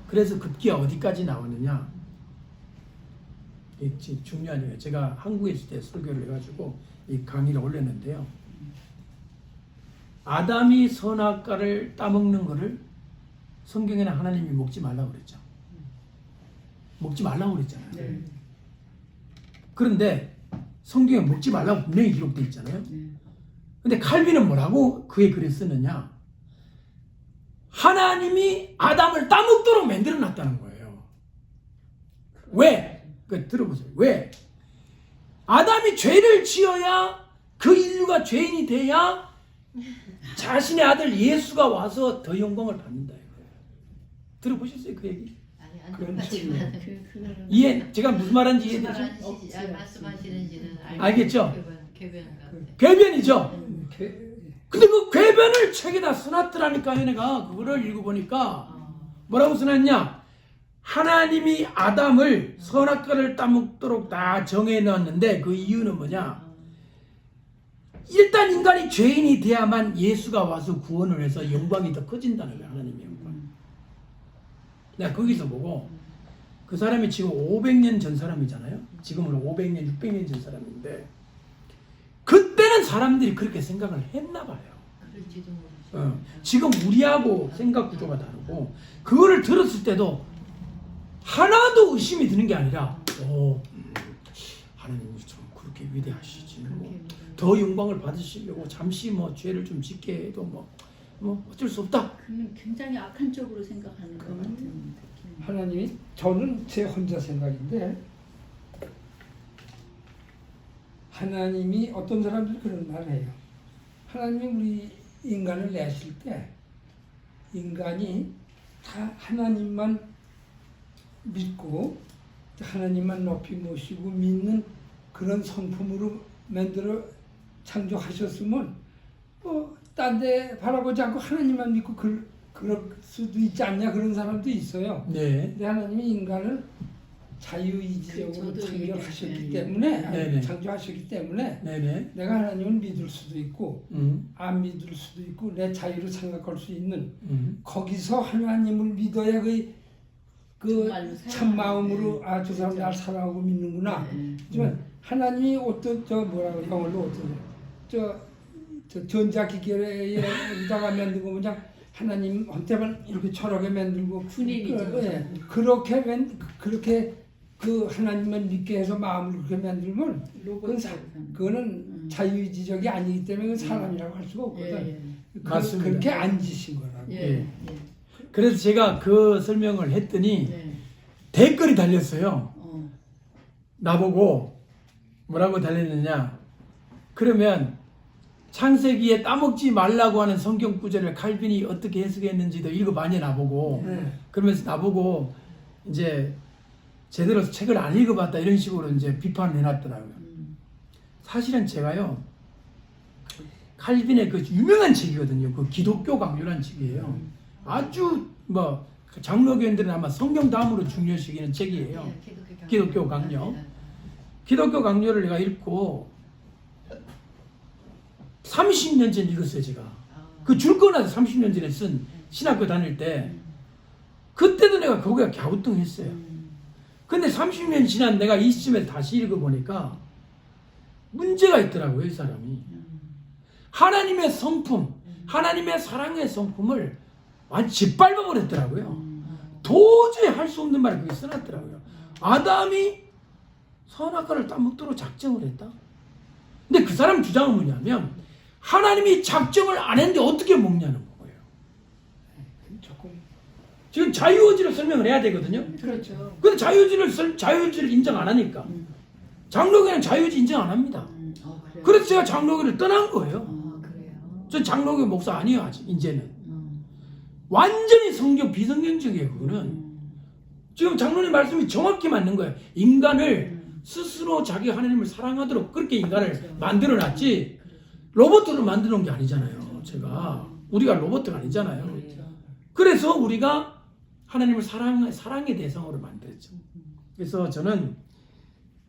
그래서 급기야 어디까지 나왔느냐? 이 중요한 이유예요. 제가 한국에 있을 때 설교를 해가지고 이 강의를 올렸는데요. 아담이 선악과를 따먹는 거를 성경에는 하나님이 먹지 말라고 그랬죠. 먹지 말라고 그랬잖아요. 네. 그런데 성경에 먹지 말라고 분명히 기록되어 있잖아요. 네. 근데 칼빈은 뭐라고 그의 글에 쓰느냐? 하나님이 아담을 따먹도록 만들어 놨다는 거예요. 왜? 들어보세요. 왜? 아담이 죄를 지어야 그 인류가 죄인이 돼야 자신의 아들 예수가 와서 더 영광을 받는다 이거예요. 들어보셨어요 그 얘기? 아니 안 그런 들어봤지만 그거는 이해? 제가 무슨 말하는지 무슨 이해되죠? 말씀하시는지는 알겠죠? 궤변 같아. 궤변이죠. 그, 근데 그 궤변을 책에다 써놨더라니까 얘네가. 그거를 읽어보니까 뭐라고 써놨냐? 하나님이 아담을 선악과를 따먹도록 다 정해놨는데 그 이유는 뭐냐? 일단 인간이 죄인이 돼야만 예수가 와서 구원을 해서 영광이 더 커진다는 거야. 하나님의 영광. 내가 거기서 보고 그 사람이 지금 500년 전 사람이잖아요. 지금으로 500년, 600년 전 사람인데 그때는 사람들이 그렇게 생각을 했나 봐요. 그럴지도 모르죠. 지금 우리하고 생각 구조가 다르고 그거를 들었을 때도 하나도 의심이 드는 게 아니라 하나님이 좀 그렇게 위대하시지 더 영광을 받으시려고 잠시 뭐 죄를 좀 짓게 해도 뭐 어쩔 수 없다. 그러면 굉장히 악한 쪽으로 생각하는 것 같은 느낌. 하나님이 저는 제 혼자 생각인데 하나님이 어떤 사람들이 그런 말을 해요. 하나님이 우리 인간을 내실 때 인간이 다 하나님만 믿고 하나님만 높이 모시고 믿는 그런 성품으로 만들어 창조하셨으면 딴 데 바라보지 않고 하나님만 믿고 그럴 수도 있지 않냐 그런 사람도 있어요. 네. 근데 하나님이 인간을 자유의지적으로 저도 창조하셨기 얘기했어요. 때문에 네네. 창조하셨기 때문에 네네. 내가 하나님을 믿을 수도 있고 안 믿을 수도 있고 내 자유로 생각할 수 있는 거기서 하나님을 믿어야 그 정말로 참 마음으로 사랑하는, 저 사람 날 사랑하고 믿는구나. 하지만 하나님이 어떤 뭐라고 영어로 어떤 저 전자기계에다가 만든 거 그냥 하나님한테만 이렇게 철학에 만들고 군인이죠. 그렇게 그 하나님만 믿게 해서 마음을 그렇게 만들면 그거는 자유의지적이 아니기 때문에 그건 사람이라고 할 수가 없거든. 맞습니다. 그렇게 안 지신 거라고. 예. 그래서 제가 그 설명을 했더니 네. 댓글이 달렸어요. 나보고 뭐라고 달렸느냐? 그러면 창세기에 따먹지 말라고 하는 성경 구절을 칼빈이 어떻게 해석했는지도 읽어봐니 나보고. 그러면서 나보고 이제 제대로 책을 안 읽어봤다 이런 식으로 이제 비판을 해놨더라고요. 사실은 제가요 칼빈의 그 유명한 책이거든요. 그 기독교 강요라는 책이에요. 아주 장로교인들은 아마 성경 다음으로 중요시 여기는 책이에요. 기독교 강요. 기독교 강요를 내가 읽고 30년 전 읽었어요, 제가. 그 줄 거나서 30년 전에 쓴 신학교 다닐 때 그때도 내가 거기가 갸우뚱했어요. 근데 30년 지난 내가 이 시점에 다시 읽어보니까 문제가 있더라고요, 이 사람이. 하나님의 성품, 하나님의 사랑의 성품을 완전 짓밟아버렸더라고요. 도저히 할 수 없는 말을 거기 써놨더라고요. 아담이 선악과를 따먹도록 작정을 했다. 근데 그 사람 주장은 뭐냐면 하나님이 작정을 안 했는데 어떻게 먹냐는 거예요. 지금 자유의지를 설명을 해야 되거든요. 그렇죠. 근데 자유의지를 인정 안 하니까 장로교는 자유의지 인정 안 합니다. 그래서 제가 장로교를 떠난 거예요. 그래요. 저 장로교 목사 아니에요 아직 이제는. 완전히 성경 비성경적이에요 그거는. 지금 장로님 말씀이 정확히 맞는 거예요. 인간을 스스로 자기 하나님을 사랑하도록 그렇게 인간을 만들어놨지 로봇으로 만드는 게 아니잖아요. 제가 우리가 로봇 아니잖아요. 그래서 우리가 하나님을 사랑의 대상으로 만들었죠. 그래서 저는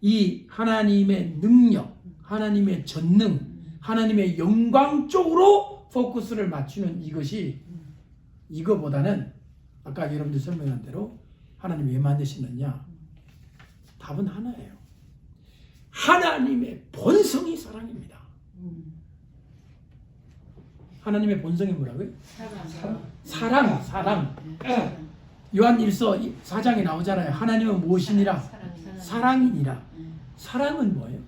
이 하나님의 능력, 하나님의 전능, 하나님의 영광 쪽으로 포커스를 맞추는 이것이 이거보다는 아까 여러분들 설명한 대로 하나님이 왜 만드시느냐? 답은 하나예요. 하나님의 본성이 사랑입니다. 하나님의 본성이 뭐라고요? 사랑. 요한 1서 4장에 나오잖아요. 하나님은 무엇이니라? 사랑이니라. 사랑은 뭐예요?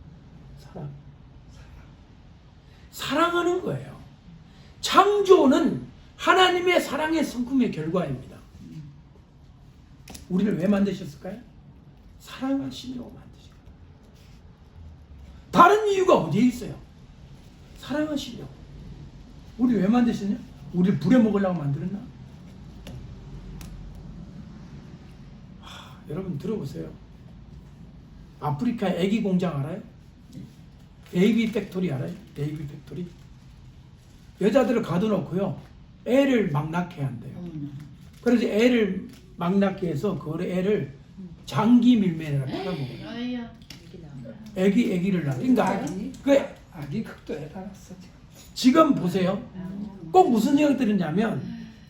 사랑하는 거예요. 창조는 하나님의 사랑의 성품의 결과입니다. 우리를 왜 만드셨을까요? 사랑하시려고 만드셨어요. 다른 이유가 어디에 있어요? 사랑하시려고. 우리 왜 만드셨냐? 우리를 부려먹으려고 만들었나? 여러분 들어보세요. 아프리카 애기 공장 알아요? 베이비 팩토리 알아요? 베이비 팩토리. 여자들을 가둬놓고요. 애를 막 낳게 한대요. 그래서 애를 막 낳게 해서 그 애를 장기 밀매에다 팔아먹어요. 아야. 애기를 낳아. 그러니까 아기 극도에 달았어. 지금 보세요. 꼭 무슨 생각이 드느냐면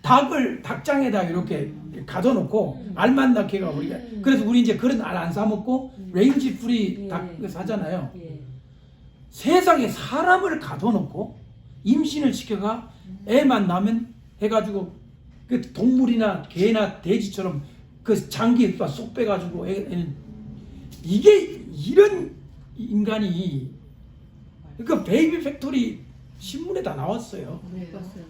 닭장에다 이렇게 가둬놓고 알만 낳게 가 우리가. 그래서 우리 이제 그런 알 안 사 먹고 레인지 프리 닭 사잖아요. 세상에 사람을 가둬놓고 임신을 시켜가 애만 낳으면 해가지고 그 동물이나 개나 돼지처럼 그 장기에 쏙 빼가지고 애는 이게 이런 인간이 그러니까 베이비 팩토리 신문에 다 나왔어요. 못 봤어요.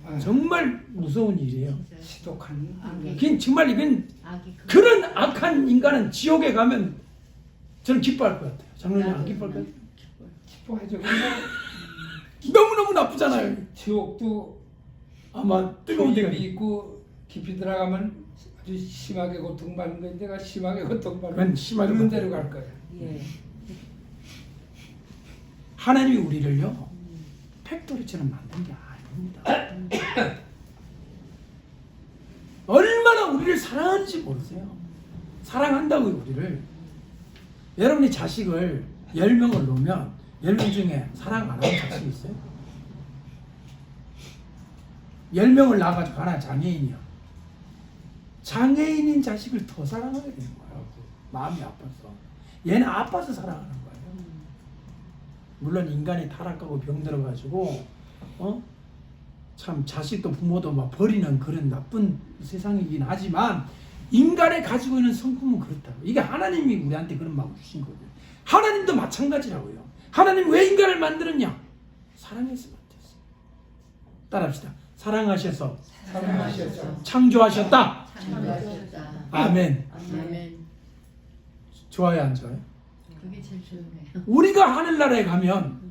난. 정말 무서운 일이에요. 지독한 그건 정말 이건 아기 그런 악한 인간은 지옥에 가면 저는 기뻐할 것 같아요. 장로님 안 기뻐할 것 같아요. 기뻐하죠. 너무너무 나쁘잖아요. 지옥도 아마 뜨거운 데가 조임이 있고 깊이 들어가면 아주 심하게 고통받는 거 내가 심하게 고통받는 그건 심하게 그런 고통. 데로 갈 거야. 예. 하나님이 우리를요 팩토리처럼 만든 게 아닙니다. 얼마나 우리를 사랑하는지 모르세요. 사랑한다고요 우리를. 여러분이 자식을 10명을 놓으면 10명 중에 사랑 안 하는 자식이 있어요? 10명을 낳아가지고 하나 장애인이야. 장애인인 자식을 더 사랑하게 되는 거예요. 마음이 아파서. 얘는 아파서 사랑하는 거예요. 물론 인간이 타락하고 병들어가지고 참 자식도 부모도 막 버리는 그런 나쁜 세상이긴 하지만 인간이 가지고 있는 성품은 그렇다고. 이게 하나님이 우리한테 그런 마음을 주신 거거든요. 하나님도 마찬가지라고요. 하나님 왜 인간을 만들었냐? 사랑해서 만들었어요. 따라합시다. 사랑하셔서 창조하셨다. 창조하셨다. 아멘. 아멘. 좋아요, 안 좋아요? 그게 제일 좋네요. 우리가 하늘나라에 가면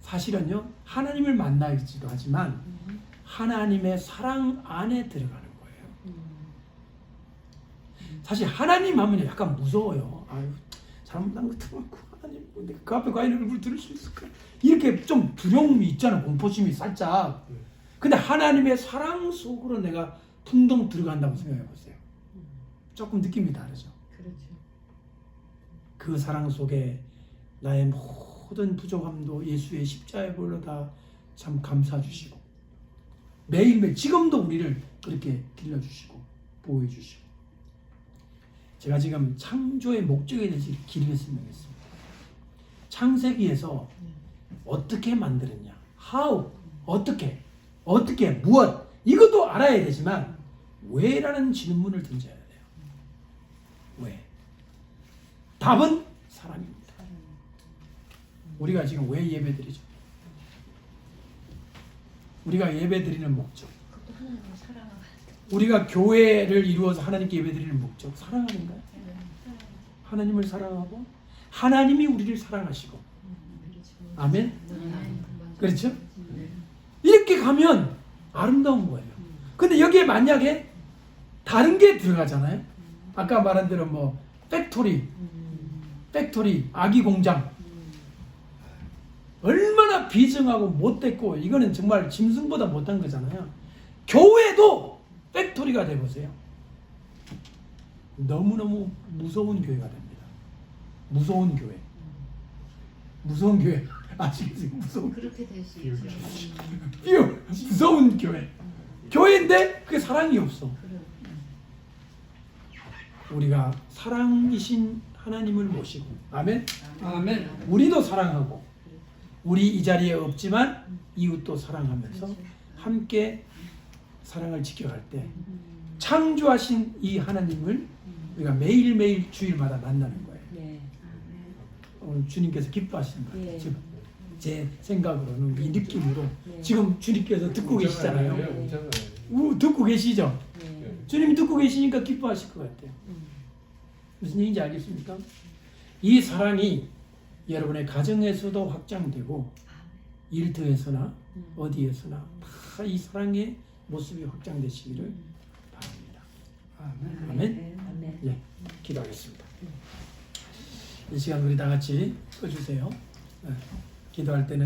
사실은요 하나님을 만나기도 하지만 하나님의 사랑 안에 들어가는 거예요. 사실 하나님 하면 약간 무서워요. 아유 잘못한 것도 많고 하나님 그 앞에 과연 얼굴 들을 수 있을까? 이렇게 좀 두려움이 있잖아. 공포심이 살짝. 근데 하나님의 사랑 속으로 내가 풍덩 들어간다고 생각해 보세요. 조금 느낌이 다르죠. 그렇죠. 그 사랑 속에 나의 모든 부족함도 예수의 십자가의 보혈로 다 참 감싸주시고 매일매일 지금도 우리를 그렇게 길러주시고 보호해주시고. 제가 지금 창조의 목적에 대해서 길게 설명했습니다. 창세기에서 어떻게 만들었냐, how, 어떻게, 무엇, 이것도 알아야 되지만 왜라는 질문을 던져야 돼요. 왜? 답은 사랑입니다. 우리가 지금 왜 예배드리죠? 우리가 예배드리는 목적, 그것도 하나님을 사랑하고. 우리가 교회를 이루어서 하나님께 예배드리는 목적, 사랑하는가요? 하나님을 사랑하고 하나님이 우리를 사랑하시고. 아멘? 그렇죠? 이렇게 가면 아름다운 거예요. 근데 여기에 만약에 다른 게 들어가잖아요. 아까 말한 대로 뭐 팩토리, 아기 공장. 얼마나 비정하고 못됐고 이거는 정말 짐승보다 못한 거잖아요. 교회도 팩토리가 돼보세요. 너무너무 무서운 교회가 됩니다. 무서운 교회. 아시겠어요? 무서운 그렇게 될 수 있죠. 무서운 교회인데 그게 사랑이 없어. 우리가 사랑이신 하나님을 모시고, 아멘. 아멘. 우리도 사랑하고 우리 이 자리에 없지만 이웃도 사랑하면서 함께 사랑을 지켜갈 때 창조하신 이 하나님을 우리가 매일매일 주일마다 만나는 거예요. 네. 오늘 주님께서 기뻐하시는 거예요. 예. 지금 제 생각으로는 이 느낌으로 네. 지금 주님께서 듣고 계시잖아요. 웅장하네. 듣고 계시죠? 네. 주님이 듣고 계시니까 기뻐하실 것 같아요. 무슨 얘기인지 알겠습니까? 이 사랑이 여러분의 가정에서도 확장되고 일터에서나 어디에서나 다 이 사랑의 모습이 확장되시기를 바랍니다. 아멘. 아멘. 아멘. 예, 기도하겠습니다. 이 시간 우리 다 같이 꺼주세요. 네, 기도할 때는